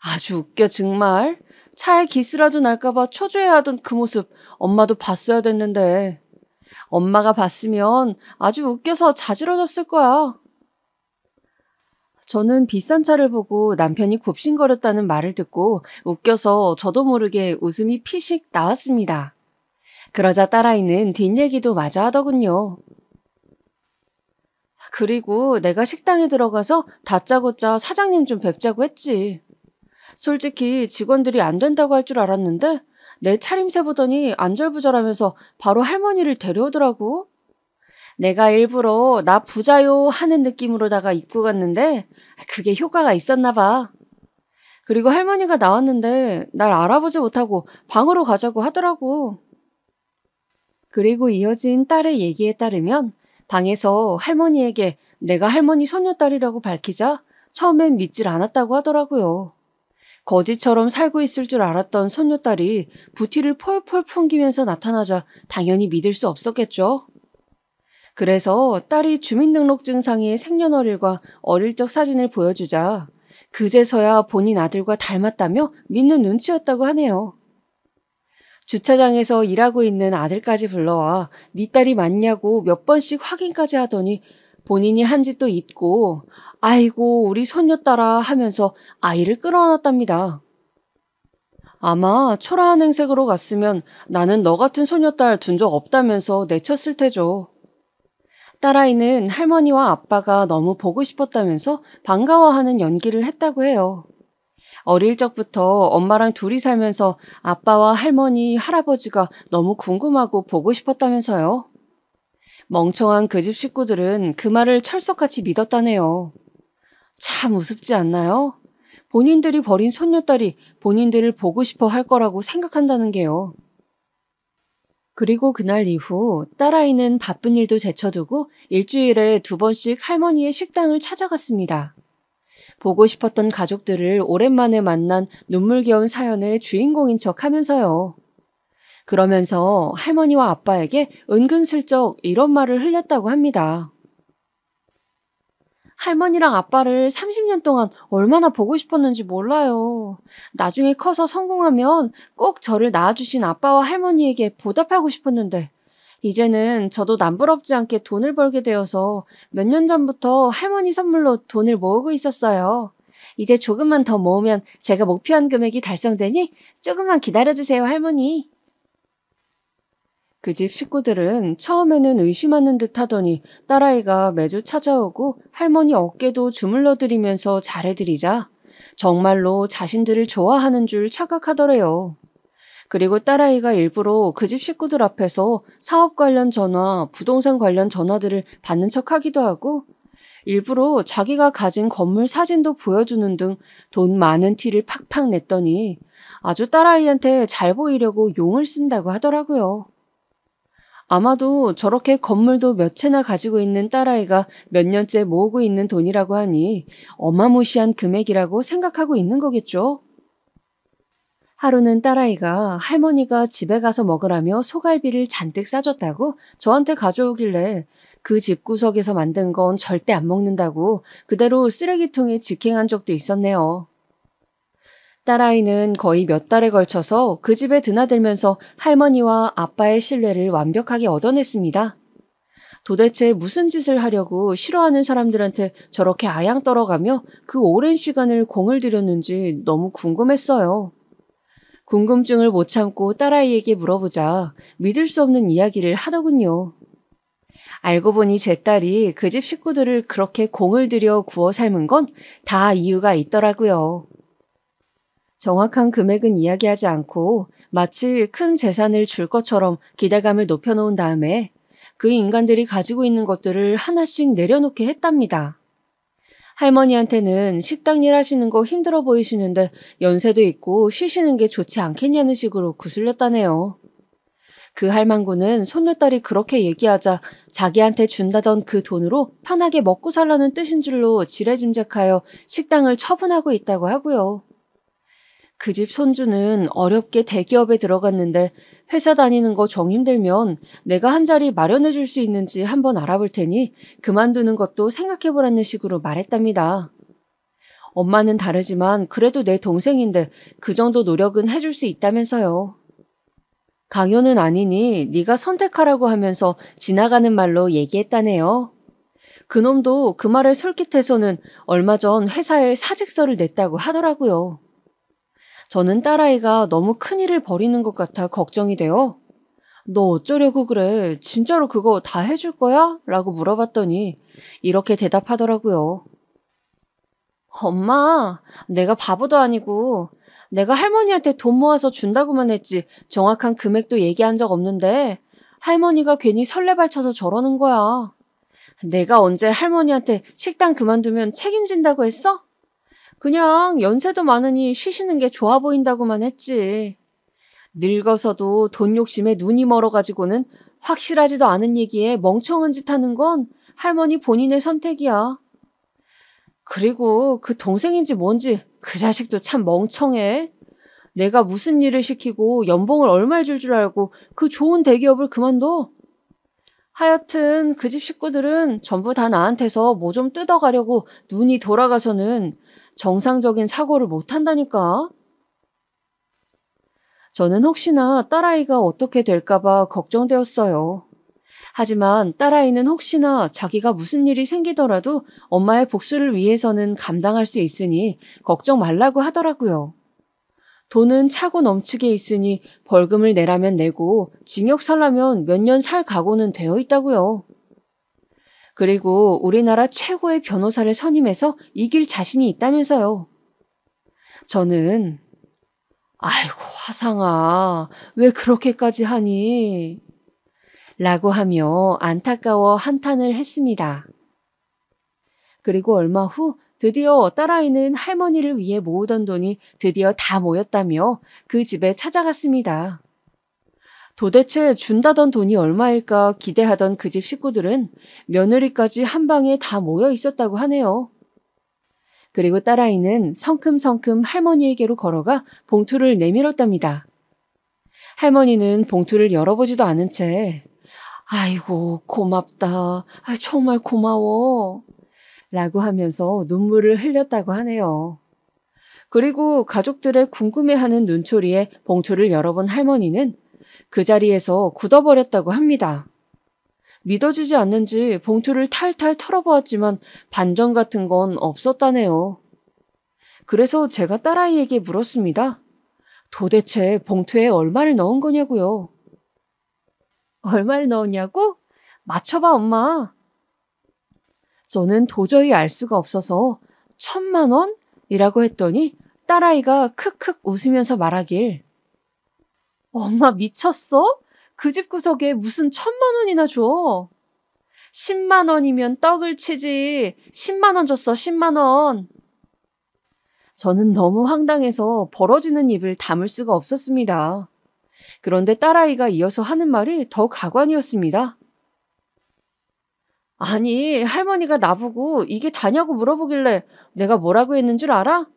아주 웃겨 정말. 차에 기스라도 날까봐 초조해하던 그 모습 엄마도 봤어야 됐는데. 엄마가 봤으면 아주 웃겨서 자지러졌을 거야. 저는 비싼 차를 보고 남편이 굽신거렸다는 말을 듣고 웃겨서 저도 모르게 웃음이 피식 나왔습니다. 그러자 딸아이는 뒷얘기도 마저 하더군요. 그리고 내가 식당에 들어가서 다짜고짜 사장님 좀 뵙자고 했지. 솔직히 직원들이 안 된다고 할 줄 알았는데 내 차림새 보더니 안절부절하면서 바로 할머니를 데려오더라고. 내가 일부러 나 부자요 하는 느낌으로다가 입고 갔는데 그게 효과가 있었나 봐. 그리고 할머니가 나왔는데 날 알아보지 못하고 방으로 가자고 하더라고. 그리고 이어진 딸의 얘기에 따르면 방에서 할머니에게 내가 할머니 손녀딸이라고 밝히자 처음엔 믿질 않았다고 하더라고요. 거지처럼 살고 있을 줄 알았던 손녀딸이 부티를 폴폴 풍기면서 나타나자 당연히 믿을 수 없었겠죠. 그래서 딸이 주민등록증상의 생년월일과 어릴 적 사진을 보여주자 그제서야 본인 아들과 닮았다며 믿는 눈치였다고 하네요. 주차장에서 일하고 있는 아들까지 불러와 네 딸이 맞냐고 몇 번씩 확인까지 하더니 본인이 한 짓도 잊고 아이고 우리 손녀딸아 하면서 아이를 끌어안았답니다. 아마 초라한 행색으로 갔으면 나는 너 같은 손녀딸 둔 적 없다면서 내쳤을 테죠. 딸아이는 할머니와 아빠가 너무 보고 싶었다면서 반가워하는 연기를 했다고 해요. 어릴 적부터 엄마랑 둘이 살면서 아빠와 할머니, 할아버지가 너무 궁금하고 보고 싶었다면서요. 멍청한 그 집 식구들은 그 말을 철석같이 믿었다네요. 참 우습지 않나요? 본인들이 버린 손녀딸이 본인들을 보고 싶어 할 거라고 생각한다는 게요. 그리고 그날 이후 딸아이는 바쁜 일도 제쳐두고 일주일에 2번씩 할머니의 식당을 찾아갔습니다. 보고 싶었던 가족들을 오랜만에 만난 눈물겨운 사연의 주인공인 척 하면서요. 그러면서 할머니와 아빠에게 은근슬쩍 이런 말을 흘렸다고 합니다. 할머니랑 아빠를 30년 동안 얼마나 보고 싶었는지 몰라요. 나중에 커서 성공하면 꼭 저를 낳아주신 아빠와 할머니에게 보답하고 싶었는데 이제는 저도 남부럽지 않게 돈을 벌게 되어서 몇 년 전부터 할머니 선물로 돈을 모으고 있었어요. 이제 조금만 더 모으면 제가 목표한 금액이 달성되니 조금만 기다려주세요, 할머니. 그 집 식구들은 처음에는 의심하는 듯 하더니 딸아이가 매주 찾아오고 할머니 어깨도 주물러 드리면서 잘해드리자 정말로 자신들을 좋아하는 줄 착각하더래요. 그리고 딸아이가 일부러 그 집 식구들 앞에서 사업 관련 전화, 부동산 관련 전화들을 받는 척하기도 하고 일부러 자기가 가진 건물 사진도 보여주는 등 돈 많은 티를 팍팍 냈더니 아주 딸아이한테 잘 보이려고 용을 쓴다고 하더라고요. 아마도 저렇게 건물도 몇 채나 가지고 있는 딸아이가 몇 년째 모으고 있는 돈이라고 하니 어마무시한 금액이라고 생각하고 있는 거겠죠. 하루는 딸아이가 할머니가 집에 가서 먹으라며 소갈비를 잔뜩 싸줬다고 저한테 가져오길래 그 집구석에서 만든 건 절대 안 먹는다고 그대로 쓰레기통에 직행한 적도 있었네요. 딸아이는 거의 몇 달에 걸쳐서 그 집에 드나들면서 할머니와 아빠의 신뢰를 완벽하게 얻어냈습니다. 도대체 무슨 짓을 하려고 싫어하는 사람들한테 저렇게 아양 떨어가며 그 오랜 시간을 공을 들였는지 너무 궁금했어요. 궁금증을 못 참고 딸아이에게 물어보자 믿을 수 없는 이야기를 하더군요. 알고 보니 제 딸이 그 집 식구들을 그렇게 공을 들여 구워 삶은 건 다 이유가 있더라고요. 정확한 금액은 이야기하지 않고 마치 큰 재산을 줄 것처럼 기대감을 높여놓은 다음에 그 인간들이 가지고 있는 것들을 하나씩 내려놓게 했답니다. 할머니한테는 식당 일 하시는 거 힘들어 보이시는데 연세도 있고 쉬시는 게 좋지 않겠냐는 식으로 구슬렸다네요. 그 할망구는 손녀딸이 그렇게 얘기하자 자기한테 준다던 그 돈으로 편하게 먹고 살라는 뜻인 줄로 지레짐작하여 식당을 처분하고 있다고 하고요. 그 집 손주는 어렵게 대기업에 들어갔는데 회사 다니는 거 정 힘들면 내가 한 자리 마련해 줄 수 있는지 한번 알아볼 테니 그만두는 것도 생각해보라는 식으로 말했답니다. 엄마는 다르지만 그래도 내 동생인데 그 정도 노력은 해줄 수 있다면서요. 강요는 아니니 네가 선택하라고 하면서 지나가는 말로 얘기했다네요. 그놈도 그 말에 솔깃해서는 얼마 전 회사에 사직서를 냈다고 하더라고요. 저는 딸아이가 너무 큰일을 벌이는 것 같아 걱정이 돼요. 너 어쩌려고 그래? 진짜로 그거 다 해줄 거야? 라고 물어봤더니 이렇게 대답하더라고요. 엄마, 내가 바보도 아니고 내가 할머니한테 돈 모아서 준다고만 했지 정확한 금액도 얘기한 적 없는데 할머니가 괜히 설레발쳐서 저러는 거야. 내가 언제 할머니한테 식당 그만두면 책임진다고 했어? 그냥 연세도 많으니 쉬시는 게 좋아 보인다고만 했지. 늙어서도 돈 욕심에 눈이 멀어가지고는 확실하지도 않은 얘기에 멍청한 짓 하는 건 할머니 본인의 선택이야. 그리고 그 동생인지 뭔지 그 자식도 참 멍청해. 내가 무슨 일을 시키고 연봉을 얼마를 줄 줄 알고 그 좋은 대기업을 그만둬. 하여튼 그 집 식구들은 전부 다 나한테서 뭐 좀 뜯어가려고 눈이 돌아가서는 정상적인 사고를 못한다니까. 저는 혹시나 딸아이가 어떻게 될까봐 걱정되었어요. 하지만 딸아이는 혹시나 자기가 무슨 일이 생기더라도 엄마의 복수를 위해서는 감당할 수 있으니 걱정 말라고 하더라고요. 돈은 차고 넘치게 있으니 벌금을 내라면 내고 징역 살라면 몇 년 살 각오는 되어 있다고요. 그리고 우리나라 최고의 변호사를 선임해서 이길 자신이 있다면서요. 저는 아이고 화상아 왜 그렇게까지 하니? 라고 하며 안타까워 한탄을 했습니다. 그리고 얼마 후 드디어 딸아이는 할머니를 위해 모으던 돈이 드디어 다 모였다며 그 집에 찾아갔습니다. 도대체 준다던 돈이 얼마일까 기대하던 그 집 식구들은 며느리까지 한 방에 다 모여 있었다고 하네요. 그리고 딸아이는 성큼성큼 할머니에게로 걸어가 봉투를 내밀었답니다. 할머니는 봉투를 열어보지도 않은 채 아이고 고맙다. 정말 고마워. 라고 하면서 눈물을 흘렸다고 하네요. 그리고 가족들의 궁금해하는 눈초리에 봉투를 열어본 할머니는 그 자리에서 굳어버렸다고 합니다. 믿어지지 않는지 봉투를 탈탈 털어보았지만 반전 같은 건 없었다네요. 그래서 제가 딸아이에게 물었습니다. 도대체 봉투에 얼마를 넣은 거냐고요. 얼마를 넣었냐고? 맞춰봐, 엄마. 저는 도저히 알 수가 없어서 1,000만 원이라고 했더니 딸아이가 크크 웃으면서 말하길. 엄마 미쳤어? 그 집 구석에 무슨 1,000만 원이나 줘. 10만 원이면 떡을 치지. 10만 원 줬어, 10만 원. 저는 너무 황당해서 벌어지는 입을 다물 수가 없었습니다. 그런데 딸아이가 이어서 하는 말이 더 가관이었습니다. 아니, 할머니가 나보고 이게 다냐고 물어보길래 내가 뭐라고 했는 줄 알아?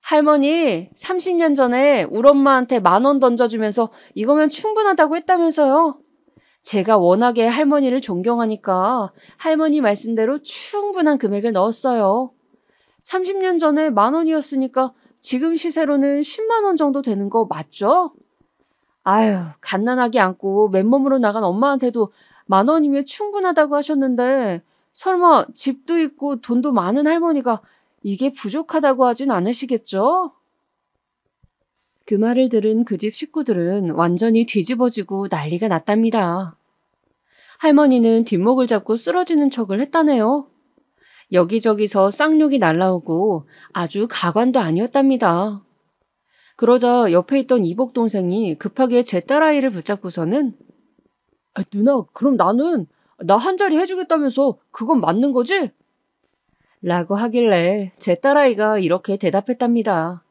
할머니, 30년 전에 우리 엄마한테 10,000원 던져주면서 이거면 충분하다고 했다면서요. 제가 워낙에 할머니를 존경하니까 할머니 말씀대로 충분한 금액을 넣었어요. 30년 전에 10,000원이었으니까 지금 시세로는 10만 원 정도 되는 거 맞죠? 아유, 갓난아기 안고 맨몸으로 나간 엄마한테도 10,000원이면 충분하다고 하셨는데 설마 집도 있고 돈도 많은 할머니가 이게 부족하다고 하진 않으시겠죠? 그 말을 들은 그 집 식구들은 완전히 뒤집어지고 난리가 났답니다. 할머니는 뒷목을 잡고 쓰러지는 척을 했다네요. 여기저기서 쌍욕이 날라오고 아주 가관도 아니었답니다. 그러자 옆에 있던 이복 동생이 급하게 제 딸아이를 붙잡고서는 누나, 그럼 나 한 자리 해주겠다면서 그건 맞는 거지? 라고 하길래 제 딸아이가 이렇게 대답했답니다.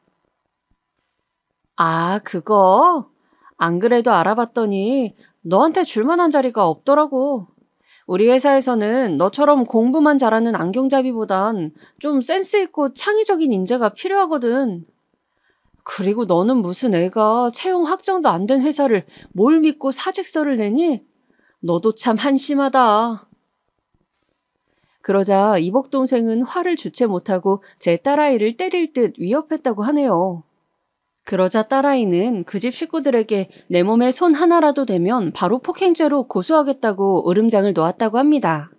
아, 그거? 안 그래도 알아봤더니 너한테 줄 만한 자리가 없더라고. 우리 회사에서는 너처럼 공부만 잘하는 안경잡이보단 좀 센스 있고 창의적인 인재가 필요하거든. 그리고 너는 무슨 애가 채용 확정도 안 된 회사를 뭘 믿고 사직서를 내니? 너도 참 한심하다. 그러자 이복 동생은 화를 주체 못하고 제 딸아이를 때릴 듯 위협했다고 하네요. 그러자 딸아이는 그 집 식구들에게 내 몸에 손 하나라도 대면 바로 폭행죄로 고소하겠다고 으름장을 놓았다고 합니다.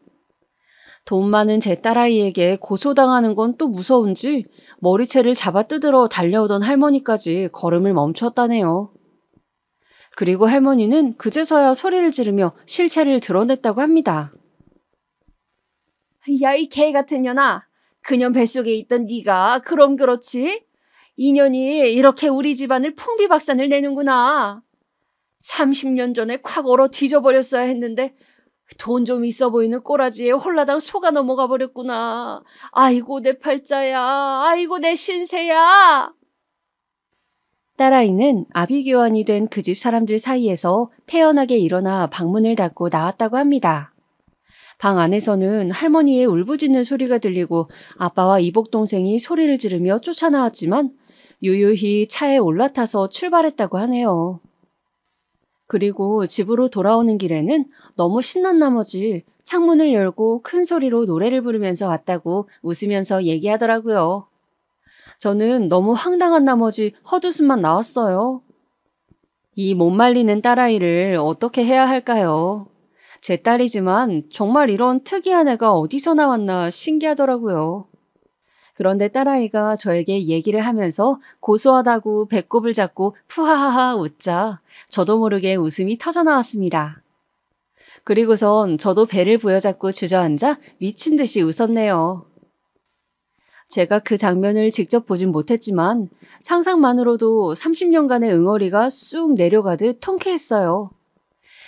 돈 많은 제 딸아이에게 고소당하는 건 또 무서운지 머리채를 잡아뜯으러 달려오던 할머니까지 걸음을 멈추었다네요. 그리고 할머니는 그제서야 소리를 지르며 실체를 드러냈다고 합니다. 야, 이 개 같은 년아. 그년 뱃속에 있던 네가 그럼 그렇지? 인연이 이렇게 우리 집안을 풍비박산을 내는구나. 30년 전에 콱 얼어 뒤져버렸어야 했는데 돈 좀 있어 보이는 꼬라지에 홀라당 속아 넘어가 버렸구나. 아이고 내 팔자야. 아이고 내 신세야. 딸아이는 아비규환이 된 그 집 사람들 사이에서 태연하게 일어나 방문을 닫고 나왔다고 합니다. 방 안에서는 할머니의 울부짖는 소리가 들리고 아빠와 이복 동생이 소리를 지르며 쫓아나왔지만 유유히 차에 올라타서 출발했다고 하네요. 그리고 집으로 돌아오는 길에는 너무 신난 나머지 창문을 열고 큰 소리로 노래를 부르면서 왔다고 웃으면서 얘기하더라고요. 저는 너무 황당한 나머지 헛웃음만 나왔어요. 이 못 말리는 딸아이를 어떻게 해야 할까요? 제 딸이지만 정말 이런 특이한 애가 어디서 나왔나 신기하더라고요. 그런데 딸아이가 저에게 얘기를 하면서 고소하다고 배꼽을 잡고 푸하하하 웃자 저도 모르게 웃음이 터져나왔습니다. 그리고선 저도 배를 부여잡고 주저앉아 미친 듯이 웃었네요. 제가 그 장면을 직접 보진 못했지만 상상만으로도 30년간의 응어리가 쑥 내려가듯 통쾌했어요.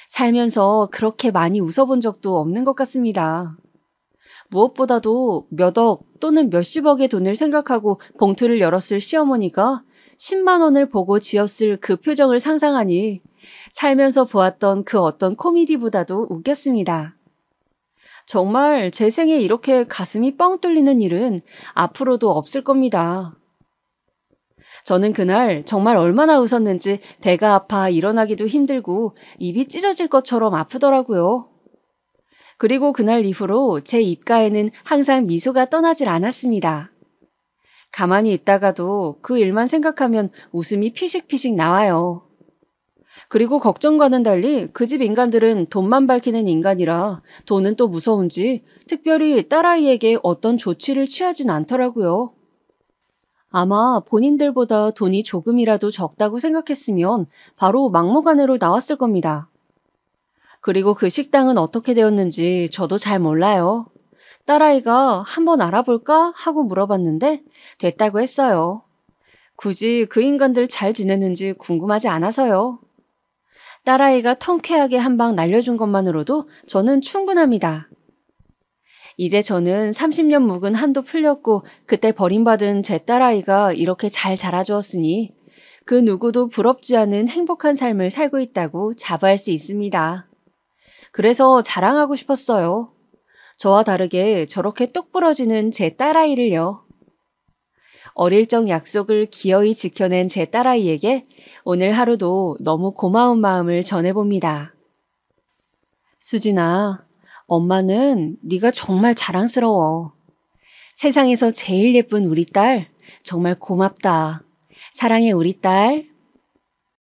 살면서 그렇게 많이 웃어본 적도 없는 것 같습니다. 무엇보다도 몇 억 또는 몇십억의 돈을 생각하고 봉투를 열었을 시어머니가 10만 원을 보고 지었을 그 표정을 상상하니 살면서 보았던 그 어떤 코미디보다도 웃겼습니다. 정말 제 생에 이렇게 가슴이 뻥 뚫리는 일은 앞으로도 없을 겁니다. 저는 그날 정말 얼마나 웃었는지 배가 아파 일어나기도 힘들고 입이 찢어질 것처럼 아프더라고요. 그리고 그날 이후로 제 입가에는 항상 미소가 떠나질 않았습니다. 가만히 있다가도 그 일만 생각하면 웃음이 피식피식 나와요. 그리고 걱정과는 달리 그 집 인간들은 돈만 밝히는 인간이라 돈은 또 무서운지 특별히 딸아이에게 어떤 조치를 취하진 않더라고요. 아마 본인들보다 돈이 조금이라도 적다고 생각했으면 바로 막무가내로 나왔을 겁니다. 그리고 그 식당은 어떻게 되었는지 저도 잘 몰라요. 딸아이가 한번 알아볼까 하고 물어봤는데 됐다고 했어요. 굳이 그 인간들 잘 지내는지 궁금하지 않아서요. 딸아이가 통쾌하게 한 방 날려준 것만으로도 저는 충분합니다. 이제 저는 30년 묵은 한도 풀렸고 그때 버림받은 제 딸아이가 이렇게 잘 자라주었으니 그 누구도 부럽지 않은 행복한 삶을 살고 있다고 자부할 수 있습니다. 그래서 자랑하고 싶었어요. 저와 다르게 저렇게 똑 부러지는 제 딸아이를요. 어릴 적 약속을 기어이 지켜낸 제 딸아이에게 오늘 하루도 너무 고마운 마음을 전해봅니다. 수진아, 엄마는 네가 정말 자랑스러워. 세상에서 제일 예쁜 우리 딸, 정말 고맙다. 사랑해 우리 딸.